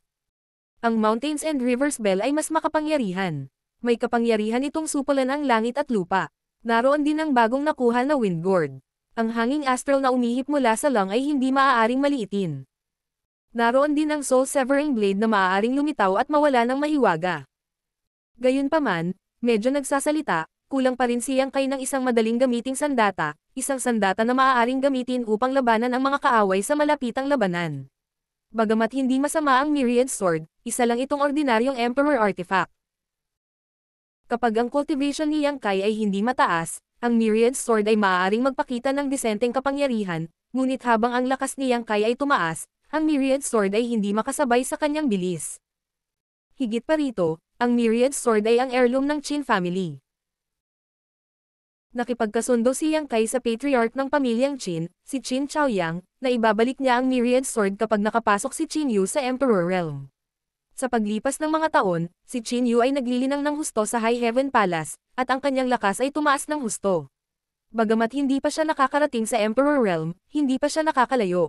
Ang Mountains and Rivers Bell ay mas makapangyarihan. May kapangyarihan itong supulan ang langit at lupa. Naroon din ang bagong nakuha na Wind Gourd. Ang hanging astral na umihip mula sa lung ay hindi maaaring maliitin. Naroon din ang Soul Severing Blade na maaaring lumitaw at mawala ng mahiwaga. Gayunpaman, medyo nagsasalita, kulang pa rin si Yang Kai ng isang madaling gamiting sandata, isang sandata na maaaring gamitin upang labanan ang mga kaaway sa malapitang labanan. Bagamat hindi masama ang Myriad Sword, isa lang itong ordinaryong Emperor artifact. Kapag ang cultivation ni Yang Kai ay hindi mataas, ang Myriad Sword ay maaaring magpakita ng disenteng kapangyarihan, ngunit habang ang lakas ni Yang Kai ay tumaas, ang Myriad Sword ay hindi makasabay sa kanyang bilis. Higit pa rito, ang Myriad Sword ay ang heirloom ng Qin family. Nakipagkasundo si Yang Kai sa patriarch ng pamilyang Qin, si Qin Chaoyang, na ibabalik niya ang Myriad Sword kapag nakapasok si Qin Yu sa Emperor Realm. Sa paglipas ng mga taon, si Qin Yu ay naglilinang ng husto sa High Heaven Palace, at ang kanyang lakas ay tumaas ng husto. Bagamat hindi pa siya nakakarating sa Emperor Realm, hindi pa siya nakakalayo.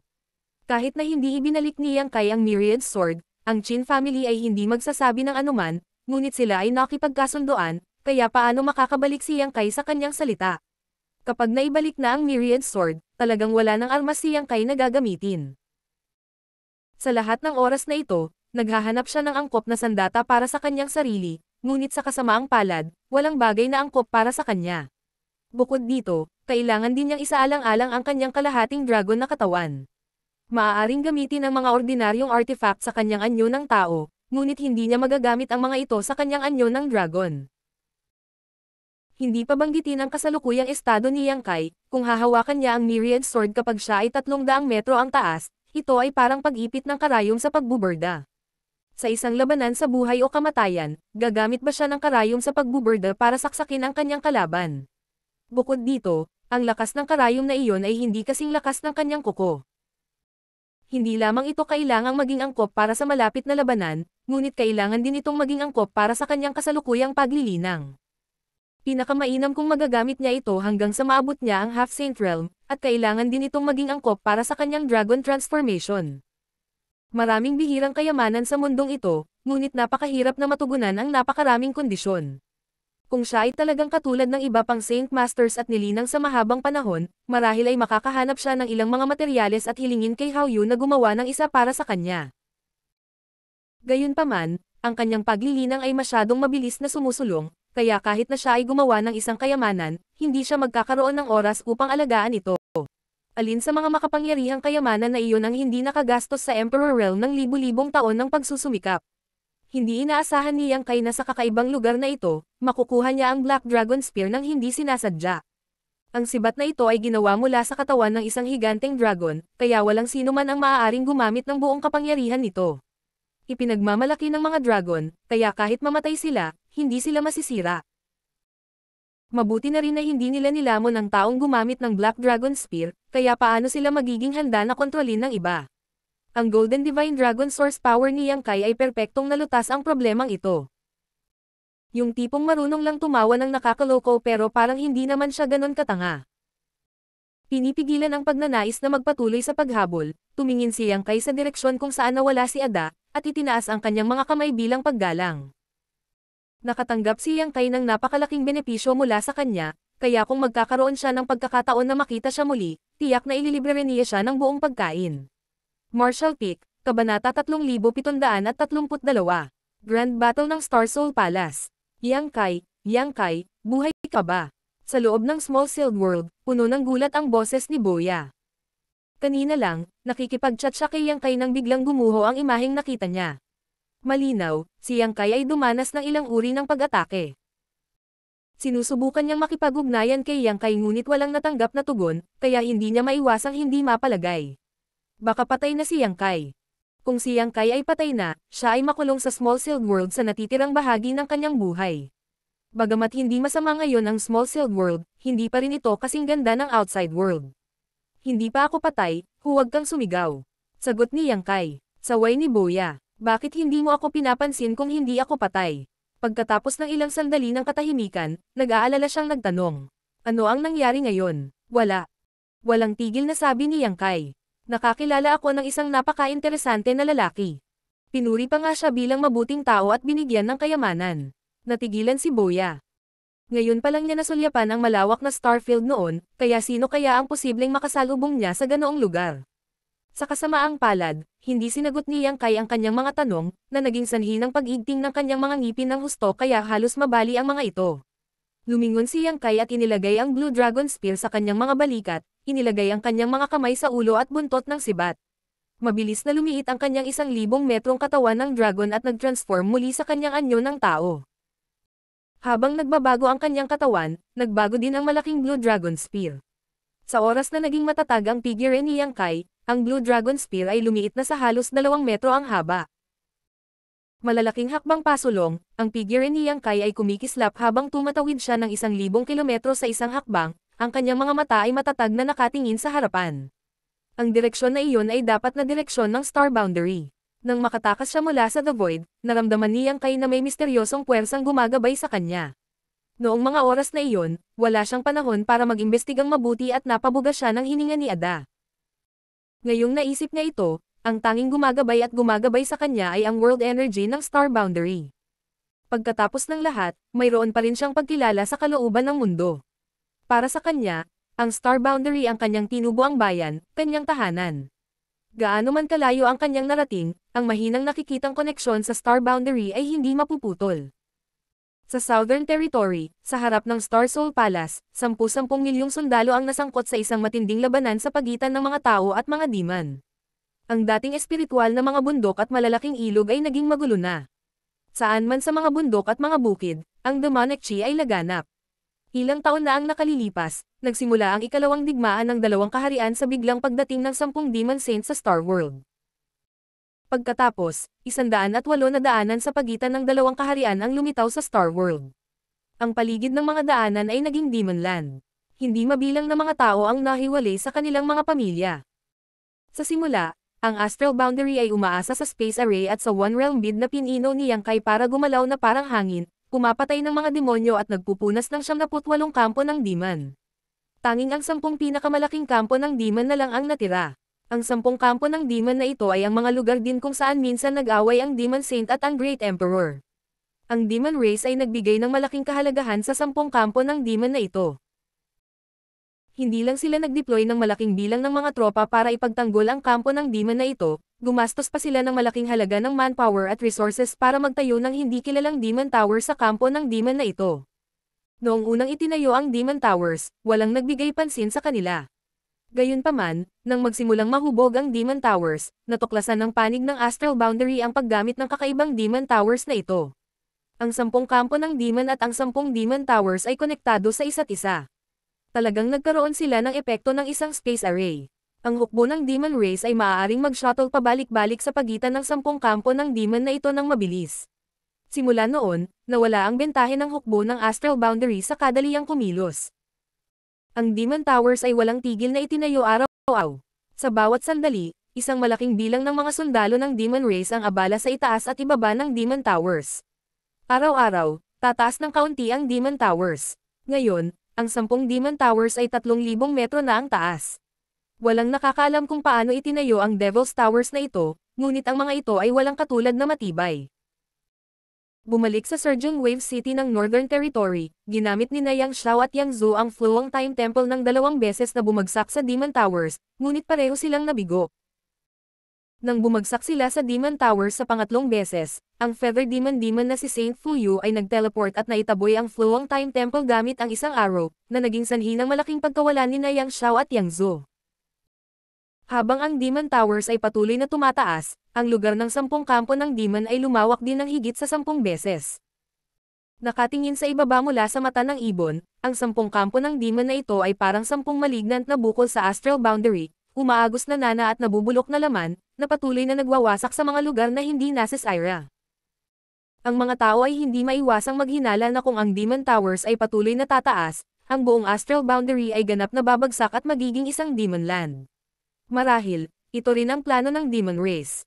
Kahit na hindi ibinalik ni Yang Kai ang Myriad Sword, ang Qin family ay hindi magsasabi ng anuman, ngunit sila ay nakipagkasundoan, kaya paano makakabalik si Yang Kai sa kanyang salita? Kapag naibalik na ang Myriad Sword, talagang wala ng armas si Yang Kai na gagamitin. Sa lahat ng oras na ito, naghahanap siya ng angkop na sandata para sa kanyang sarili, ngunit sa kasamaang palad, walang bagay na angkop para sa kanya. Bukod dito, kailangan din niyang isaalang-alang ang kanyang kalahating dragon na katawan. Maaaring gamitin ang mga ordinaryong artifact sa kanyang anyo ng tao, ngunit hindi niya magagamit ang mga ito sa kanyang anyo ng dragon. Hindi pa banggitin ang kasalukuyang estado ni Yang Kai, kung hahawakan niya ang Myriad Sword kapag siya ay 300 metro ang taas, ito ay parang pag-ipit ng karayom sa pagbuburda. Sa isang labanan sa buhay o kamatayan, gagamit ba siya ng karayom sa pagbuburda para saksakin ang kanyang kalaban? Bukod dito, ang lakas ng karayom na iyon ay hindi kasing lakas ng kanyang kuko. Hindi lamang ito kailangang maging angkop para sa malapit na labanan, ngunit kailangan din itong maging angkop para sa kanyang kasalukuyang paglilinang. Pinakamainam kung magagamit niya ito hanggang sa maabot niya ang Half Saint Realm, at kailangan din itong maging angkop para sa kanyang Dragon Transformation. Maraming bihirang kayamanan sa mundong ito, ngunit napakahirap na matugunan ang napakaraming kondisyon. Kung siya ay talagang katulad ng iba pang Saint Masters at nilinang sa mahabang panahon, marahil ay makakahanap siya ng ilang mga materyales at hilingin kay Hao Yu na gumawa ng isa para sa kanya. Gayunpaman, ang kanyang paglilinang ay masyadong mabilis na sumusulong, kaya kahit na siya ay gumawa ng isang kayamanan, hindi siya magkakaroon ng oras upang alagaan ito. Alin sa mga makapangyarihang kayamanan na iyon ang hindi nakagastos sa Emperor Realm ng libu-libong taon ng pagsusumikap? Hindi inaasahan ni Yang Kai na sa kakaibang lugar na ito, makukuha niya ang Black Dragon Spear nang hindi sinasadya. Ang sibat na ito ay ginawa mula sa katawan ng isang higanteng dragon, kaya walang sino man ang maaaring gumamit ng buong kapangyarihan nito. Ipinagmamalaki ng mga dragon, kaya kahit mamatay sila, hindi sila masisira. Mabuti na rin na hindi nila nilamon ang taong gumamit ng Black Dragon Spear, kaya paano sila magiging handa na kontrolin ng iba? Ang Golden Divine Dragon Source Power ni Yang Kai ay perpektong nalutas ang problemang ito. Yung tipong marunong lang tumawa ng nakakaloko pero parang hindi naman siya ganon katanga. Pinipigilan ang pagnanais na magpatuloy sa paghabol, tumingin si Yang Kai sa direksyon kung saan nawala si Ada, at itinaas ang kanyang mga kamay bilang paggalang. Nakatanggap si Yang Kai ng napakalaking benepisyo mula sa kanya, kaya kung magkakaroon siya ng pagkakataon na makita siya muli, tiyak na ililibre niya siya ng buong pagkain. Martial Peak, Kabanata 3732, Grand Battle ng Star Soul Palace. Yang Kai, buhay ka ba? Sa loob ng Small Sealed World, puno ng gulat ang boses ni Boya. Kanina lang, nakikipag-chat siya kay Yang Kai nang biglang gumuho ang imaheng nakita niya. Malinaw, si Yang Kai ay dumanas ng ilang uri ng pag-atake. Sinusubukan niyang makipag-ugnayan kay Yang Kai ngunit walang natanggap na tugon, kaya hindi niya maiwasang hindi mapalagay. Baka patay na si Yang Kai. Kung si Yang Kai ay patay na, siya ay makulong sa Small Sealed World sa natitirang bahagi ng kanyang buhay. Bagamat hindi masama ngayon ang Small Sealed World, hindi pa rin ito kasing ganda ng Outside World. Hindi pa ako patay, huwag kang sumigaw. Sagot ni Yang Kai. Saway ni Boya. Bakit hindi mo ako pinapansin kung hindi ako patay? Pagkatapos ng ilang sandali ng katahimikan, nag-aalala siyang nagtanong. Ano ang nangyari ngayon? Wala. Walang tigil na sabi ni Yang Kai. Nakakilala ako ng isang napaka-interesante na lalaki. Pinuri pa nga siya bilang mabuting tao at binigyan ng kayamanan. Natigilan si Boya. Ngayon pa lang niya nasulyapan ang malawak na Starfield noon, kaya sino kaya ang posibleng makasalubong niya sa ganoong lugar? Sa kasamaang palad, hindi sinagot ni Yang Kai ang kanyang mga tanong, na naging sanhi ng pag-igting ng kanyang mga ngipin ng husto kaya halos mabali ang mga ito. Lumingon si Yang Kai at inilagay ang Blue Dragon Spear sa kanyang mga balikat, inilagay ang kanyang mga kamay sa ulo at buntot ng sibat. Mabilis na lumiit ang kanyang 1,000 metrong katawan ng dragon at nag-transform muli sa kanyang anyo ng tao. Habang nagbabago ang kanyang katawan, nagbago din ang malaking Blue Dragon Spear. Sa oras na naging matatag ang figure ni Yang Kai, ang Blue Dragon Spear ay lumiit na sa halos 2 metro ang haba. Malalaking hakbang pasulong, ang figure ni Yang Kai ay kumikislap habang tumatawid siya ng 1,000 kilometro sa isang hakbang, ang kanyang mga mata ay matatag na nakatingin sa harapan. Ang direksyon na iyon ay dapat na direksyon ng Star Boundary. Nang makatakas siya mula sa The Void, naramdaman ni Yang Kai na may misteryosong puwersang gumagabay sa kanya. Noong mga oras na iyon, wala siyang panahon para mag-imbestigang mabuti at napabuga siya ng hininga ni Ada. Ngayong naisip niya ito, ang tanging gumagabay sa kanya ay ang world energy ng Star Boundary. Pagkatapos ng lahat, mayroon pa rin siyang pagkilala sa kalooban ng mundo. Para sa kanya, ang Star Boundary ang kanyang tinubuang bayan, kanyang tahanan. Gaano man kalayo ang kanyang narating, ang mahinang nakikitang koneksyon sa Star Boundary ay hindi mapuputol. Sa Southern Territory, sa harap ng Star Soul Palace, 10-10 milyong sundalo ang nasangkot sa isang matinding labanan sa pagitan ng mga tao at mga demon. Ang dating espiritual na mga bundok at malalaking ilog ay naging magulo na. Saan man sa mga bundok at mga bukid, ang demonic chi ay laganap. Ilang taon na ang nakalilipas, nagsimula ang ikalawang digmaan ng dalawang kaharian sa biglang pagdating ng 10 Demon Saints sa Star World. Pagkatapos, 108 na daanan sa pagitan ng dalawang kaharian ang lumitaw sa Star World. Ang paligid ng mga daanan ay naging Demon Land. Hindi mabilang na mga tao ang nahiwalay sa kanilang mga pamilya. Sa simula, ang Astral Boundary ay umaasa sa Space Array at sa One Realm Bid na pinino ni Yang Kai para gumalaw na parang hangin, pumapatay ng mga demonyo at nagpupunas ng 78 kampo ng demon. Tanging ang 10 pinakamalaking kampo ng demon na lang ang natira. Ang 10 kampo ng demon na ito ay ang mga lugar din kung saan minsan nag-away ang Demon Saint at ang Great Emperor. Ang Demon Race ay nagbigay ng malaking kahalagahan sa 10 kampo ng demon na ito. Hindi lang sila nag-deploy ng malaking bilang ng mga tropa para ipagtanggol ang kampo ng demon na ito, gumastos pa sila ng malaking halaga ng manpower at resources para magtayo ng hindi kilalang Demon Tower sa kampo ng demon na ito. Noong unang itinayo ang Demon Towers, walang nagbigay pansin sa kanila. Gayunpaman, nang magsimulang mahubog ang Demon Towers, natuklasan ng panig ng Astral Boundary ang paggamit ng kakaibang Demon Towers na ito. Ang 10 kampo ng demon at ang 10 Demon Towers ay konektado sa isa't isa. Talagang nagkaroon sila ng epekto ng isang space array. Ang hukbo ng Demon Race ay maaaring mag-shuttle pabalik-balik sa pagitan ng 10 kampo ng demon na ito ng mabilis. Simula noon, nawala ang bentahe ng hukbo ng Astral Boundary sa kadaliyang kumilos. Ang Demon Towers ay walang tigil na itinayo araw-araw. Sa bawat sandali, isang malaking bilang ng mga sundalo ng Demon Race ang abala sa itaas at ibaba ng Demon Towers. Araw-araw, tataas ng kaunti ang Demon Towers. Ngayon, ang 10 Demon Towers ay 3,000 metro na ang taas. Walang nakakaalam kung paano itinayo ang Devil's Towers na ito, ngunit ang mga ito ay walang katulad na matibay. Bumalik sa Surgeon Wave City ng Northern Territory, ginamit ni Yang Xiao at Yang Zhu ang Fluang Time Temple ng 2 beses na bumagsak sa Demon Towers, ngunit pareho silang nabigo. Nang bumagsak sila sa Demon Towers sa pangatlong beses, ang Feather Demon na si Saint Fuyu ay nag-teleport at naitaboy ang Fluang Time Temple gamit ang isang arrow, na naging sanhi ng malaking pagkawalan ni Yang Xiao at Yang Zhu. Habang ang Demon Towers ay patuloy na tumataas, ang lugar ng 10 kampo ng demon ay lumawak din ng higit sa 10 beses. Nakatingin sa ibaba mula sa mata ng ibon, ang 10 kampo ng demon na ito ay parang 10 malignant na bukol sa Astral Boundary, umaagos na nana at nabubulok na laman, na patuloy na nagwawasak sa mga lugar na hindi nasa Syra. Ang mga tao ay hindi maiwasang maghinala na kung ang Demon Towers ay patuloy na tataas, ang buong Astral Boundary ay ganap na babagsak at magiging isang Demon Land. Marahil, ito rin ang plano ng Demon Race.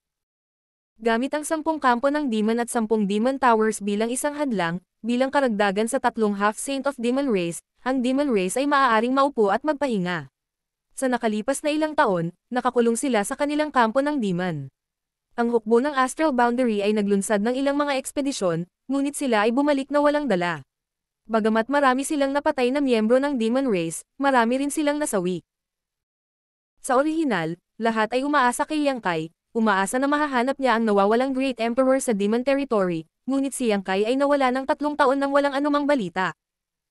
Gamit ang 10 kampo ng demon at 10 Demon Towers bilang isang hadlang, bilang karagdagan sa 3 half-saint of Demon Race, ang Demon Race ay maaaring maupo at magpahinga. Sa nakalipas na ilang taon, nakakulong sila sa kanilang kampo ng demon. Ang hukbo ng Astral Boundary ay naglunsad ng ilang mga ekspedisyon, ngunit sila ay bumalik na walang dala. Bagamat marami silang napatay na miyembro ng Demon Race, marami rin silang nasawi. Sa orihinal, lahat ay umaasa kay Yang Kai, umaasa na mahahanap niya ang nawawalang Great Emperor sa Demon Territory, ngunit si Yang Kai ay nawala ng 3 taon nang walang anumang balita.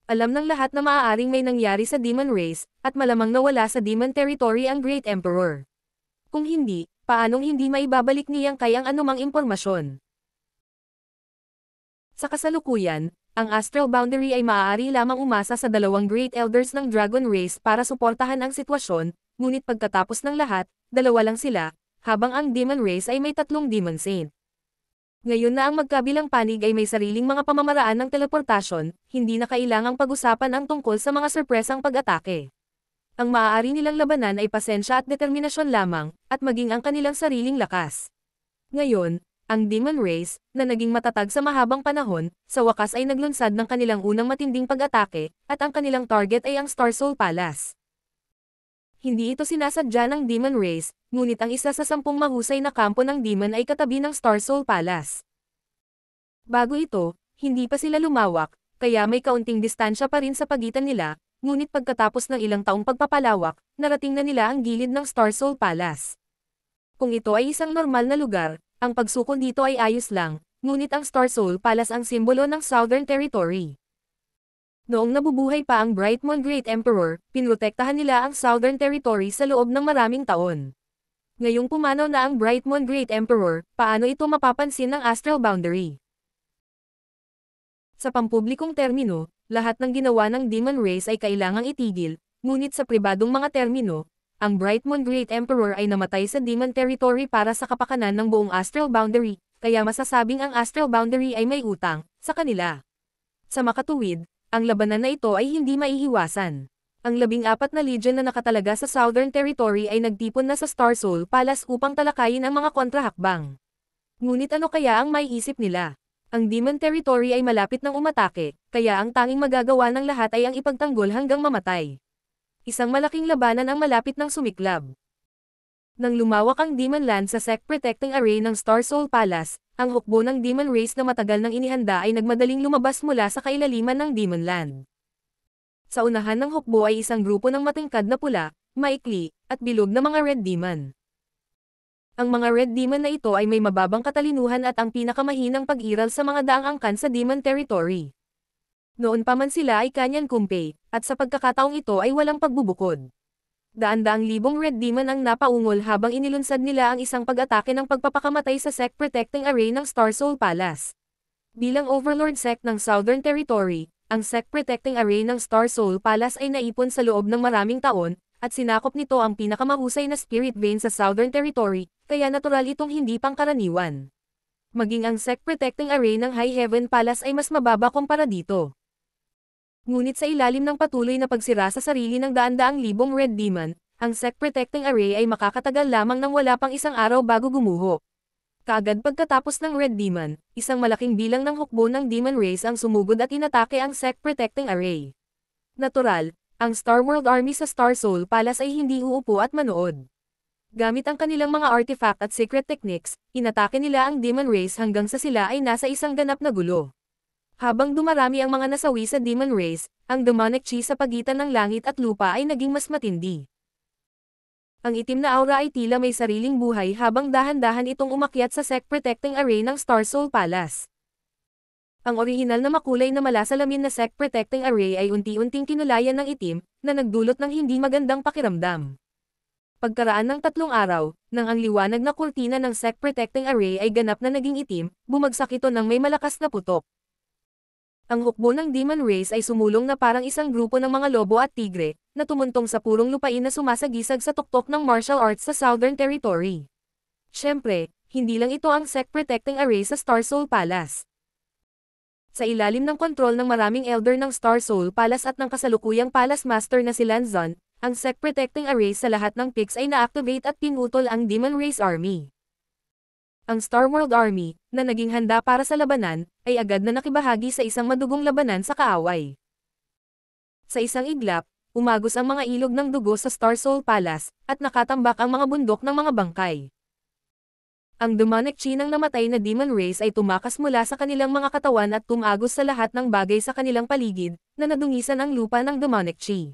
Alam ng lahat na maaaring may nangyari sa Demon Race, at malamang nawala sa Demon Territory ang Great Emperor. Kung hindi, paanong hindi maibabalik ni Yang Kai ang anumang impormasyon? Sa kasalukuyan, ang Astral Boundary ay maaari lamang umasa sa 2 Great Elders ng Dragon Race para suportahan ang sitwasyon, ngunit pagkatapos ng lahat, 2 lang sila, habang ang Demon Race ay may 3 Demon Saint. Ngayon na ang magkabilang panig ay may sariling mga pamamaraan ng teleportasyon, hindi na kailangang pag-usapan ang tungkol sa mga sorpresang pag-atake. Ang maaari nilang labanan ay pasensya at determinasyon lamang, at maging ang kanilang sariling lakas. Ngayon, ang Demon Race, na naging matatag sa mahabang panahon, sa wakas ay naglunsad ng kanilang unang matinding pag-atake, at ang kanilang target ay ang Star Soul Palace. Hindi ito sinasadya ng Demon Race, ngunit ang isa sa 10 mahusay na kampo ng demon ay katabi ng Star Soul Palace. Bago ito, hindi pa sila lumawak, kaya may kaunting distansya pa rin sa pagitan nila, ngunit pagkatapos ng ilang taong pagpapalawak, narating na nila ang gilid ng Star Soul Palace. Kung ito ay isang normal na lugar, ang pagsukol dito ay ayos lang, ngunit ang Star Soul Palace ang simbolo ng Southern Territory. Noong nabubuhay pa ang Brightmoon Great Emperor, pinrotektahan nila ang Southern Territory sa loob ng maraming taon. Ngayong pumanaw na ang Brightmoon Great Emperor, paano ito mapapansin ng Astral Boundary? Sa pampublikong termino, Lahat ng ginawa ng Demon Race ay kailangang itigil, ngunit sa pribadong mga termino, ang Brightmoon Great Emperor ay namatay sa Demon Territory para sa kapakanan ng buong Astral Boundary, kaya masasabing ang Astral Boundary ay may utang sa kanila. Sa makatuwid, ang labanan na ito ay hindi maiiwasan. Ang 14 na legion na nakatalaga sa Southern Territory ay nagtipon na sa Star Soul Palace upang talakayin ang mga kontrahakbang. Ngunit ano kaya ang maiisip nila? Ang Demon Territory ay malapit ng umatake, kaya ang tanging magagawa ng lahat ay ang ipagtanggol hanggang mamatay. Isang malaking labanan ang malapit ng sumiklab. Nang lumawak ang Demon Land sa Sect Protecting Array ng Star Soul Palace, ang hukbo ng Demon Race na matagal nang inihanda ay nagmadaling lumabas mula sa kailaliman ng Demon Land. Sa unahan ng hukbo ay isang grupo ng matingkad na pula, maikli, at bilog na mga Red Demon. Ang mga Red Demon na ito ay may mababang katalinuhan at ang pinakamahinang pag-iral sa mga daang angkan sa Demon Territory. Noon pa man sila ay kanyan kumpay, at sa pagkakataong ito ay walang pagbubukod. Daan-daang libong Red Demon ang napaungol habang inilunsad nila ang isang pag-atake ng pagpapakamatay sa Sect Protecting Array ng Star Soul Palace. Bilang Overlord Sect ng Southern Territory, ang Sect Protecting Array ng Star Soul Palace ay naipon sa loob ng maraming taon, at sinakop nito ang pinakamahusay na Spirit Vein sa Southern Territory, kaya natural itong hindi pangkaraniwan. Maging ang Sect Protecting Array ng High Heaven Palace ay mas mababa kumpara dito. Ngunit sa ilalim ng patuloy na pagsira sa sarili ng daan-daang libong Red Demon, ang Sect Protecting Array ay makakatagal lamang ng wala pang isang araw bago gumuho. Kaagad pagkatapos ng Red Demon, isang malaking bilang ng hukbo ng Demon Race ang sumugod at inatake ang Sect Protecting Array. Natural, ang Star World Army sa Star Soul Palace ay hindi uupo at manood. Gamit ang kanilang mga artifact at secret techniques, inatake nila ang Demon Race hanggang sa sila ay nasa isang ganap na gulo. Habang dumarami ang mga nasawi sa Demon Race, ang demonic chi sa pagitan ng langit at lupa ay naging mas matindi. Ang itim na aura ay tila may sariling buhay habang dahan-dahan itong umakyat sa Sect Protecting Array ng Star Soul Palace. Ang orihinal na makulay na malasalamin na Sect Protecting Array ay unti-unting kinulayan ng itim, na nagdulot ng hindi magandang pakiramdam. Pagkaraan ng 3 araw, nang ang liwanag na kurtina ng Sect Protecting Array ay ganap na naging itim, bumagsak ito ng may malakas na putok. Ang hukbo ng Demon Race ay sumulong na parang isang grupo ng mga lobo at tigre, na tumuntong sa purong lupain na sumasagisag sa tuktok ng martial arts sa Southern Territory. Siyempre, hindi lang ito ang Sect Protecting Array sa Star Soul Palace. Sa ilalim ng kontrol ng maraming elder ng Star Soul Palace at ng kasalukuyang Palace Master na si Lanzon, ang Sect Protecting Array sa lahat ng peaks ay na-activate at pinutol ang Demon Race Army. Ang Star World Army, na naging handa para sa labanan, ay agad na nakibahagi sa isang madugong labanan sa kaaway. Sa isang iglap, umagos ang mga ilog ng dugo sa Star Soul Palace, at nakatambak ang mga bundok ng mga bangkay. Ang demonic chi ng namatay na Demon Race ay tumakas mula sa kanilang mga katawan at tumagos sa lahat ng bagay sa kanilang paligid, na nadungisan ang lupa ng demonic chi.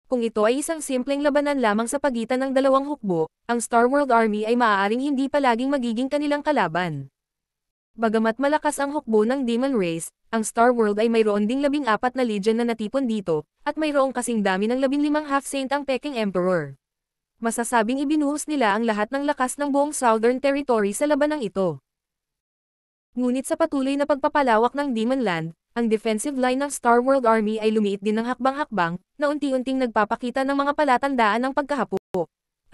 Kung ito ay isang simpleng labanan lamang sa pagitan ng dalawang hukbo, ang Star World Army ay maaaring hindi palaging magiging kanilang kalaban. Bagamat malakas ang hukbo ng Demon Race, ang Star World ay mayroon ding 14 na legion na natipon dito, at mayroong kasing dami ng 15 half-saint ang Peking Emperor. Masasabing ibinuhos nila ang lahat ng lakas ng buong Southern Territory sa labanang ito. Ngunit sa patuloy na pagpapalawak ng Demon Land, ang defensive line ng Star World Army ay lumiit din ng hakbang-hakbang, na unti-unting nagpapakita ng mga palatandaan ng pagkahapo.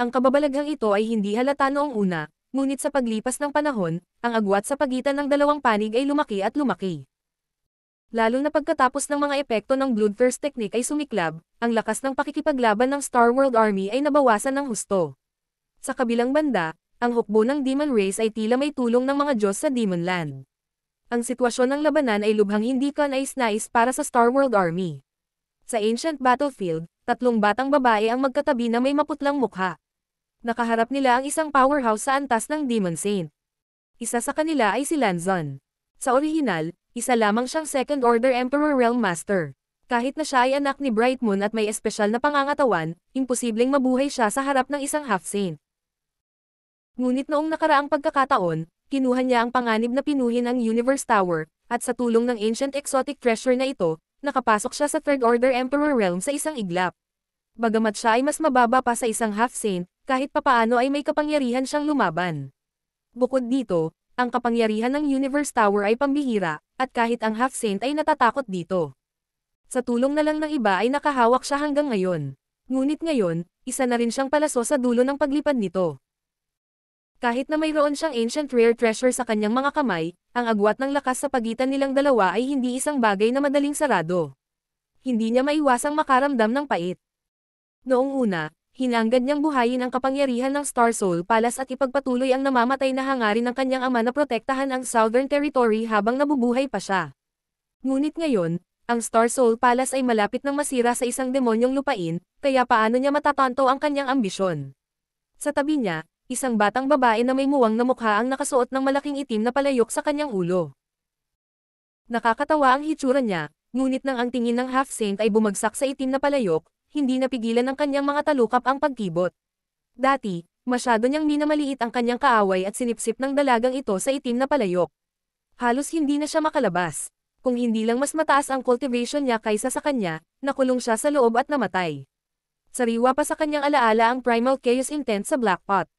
Ang kababalaghang ito ay hindi halata noong una, ngunit sa paglipas ng panahon, ang agwat sa pagitan ng dalawang panig ay lumaki at lumaki. Lalo na pagkatapos ng mga epekto ng Bloodthirst technique ay sumiklab, ang lakas ng pakikipaglaban ng Star World Army ay nabawasan ng husto. Sa kabilang banda, ang hukbo ng Demon Race ay tila may tulong ng mga Diyos sa Demon Land. Ang sitwasyon ng labanan ay lubhang hindi kanais-nais para sa Star World Army. Sa ancient battlefield, 3 batang babae ang magkatabi na may maputlang mukha. Nakaharap nila ang isang powerhouse sa antas ng Demon Saint. Isa sa kanila ay si Lanzon. Sa orihinal, isa lamang siyang Second Order Emperor Realm Master. Kahit na siya ay anak ni Brightmoon at may espesyal na pangangatawan, imposibleng mabuhay siya sa harap ng isang half-saint. Ngunit noong nakaraang pagkakataon, kinuha niya ang panganib na pinuhin ang Universe Tower, at sa tulong ng ancient exotic treasure na ito, nakapasok siya sa Third Order Emperor Realm sa isang iglap. Bagamat siya ay mas mababa pa sa isang half-saint, kahit papaano ay may kapangyarihan siyang lumaban. Bukod dito, ang kapangyarihan ng Universe Tower ay pambihira, at kahit ang Half-Saint ay natatakot dito. Sa tulong na lang ng iba ay nakahawak siya hanggang ngayon. Ngunit ngayon, isa na rin siyang palaso sa dulo ng paglipad nito. Kahit na mayroon siyang ancient rare treasure sa kanyang mga kamay, ang agwat ng lakas sa pagitan nilang dalawa ay hindi isang bagay na madaling sarado. Hindi niya maiwasang makaramdam ng pait. Noong una, hinanggad niyang buhayin ang kapangyarihan ng Star Soul Palace at ipagpatuloy ang namamatay na hangarin ng kanyang ama na protektahan ang Southern Territory habang nabubuhay pa siya. Ngunit ngayon, ang Star Soul Palace ay malapit nang masira sa isang demonyong lupain, kaya paano niya matatanto ang kanyang ambisyon? Sa tabi niya, isang batang babae na may muwang na mukha ang nakasuot ng malaking itim na palayok sa kanyang ulo. Nakakatawa ang hitsura niya, ngunit nang ang tingin ng Half-Saint ay bumagsak sa itim na palayok, hindi napigilan ng kanyang mga talukap ang pagkibot. Dati, masyado niyang minamaliit ang kanyang kaaway at sinipsip ng dalagang ito sa itim na palayok. Halos hindi na siya makalabas. Kung hindi lang mas mataas ang cultivation niya kaysa sa kanya, nakulong siya sa loob at namatay. Sariwa pa sa kanyang alaala ang Primal Chaos Intent sa Black Pot.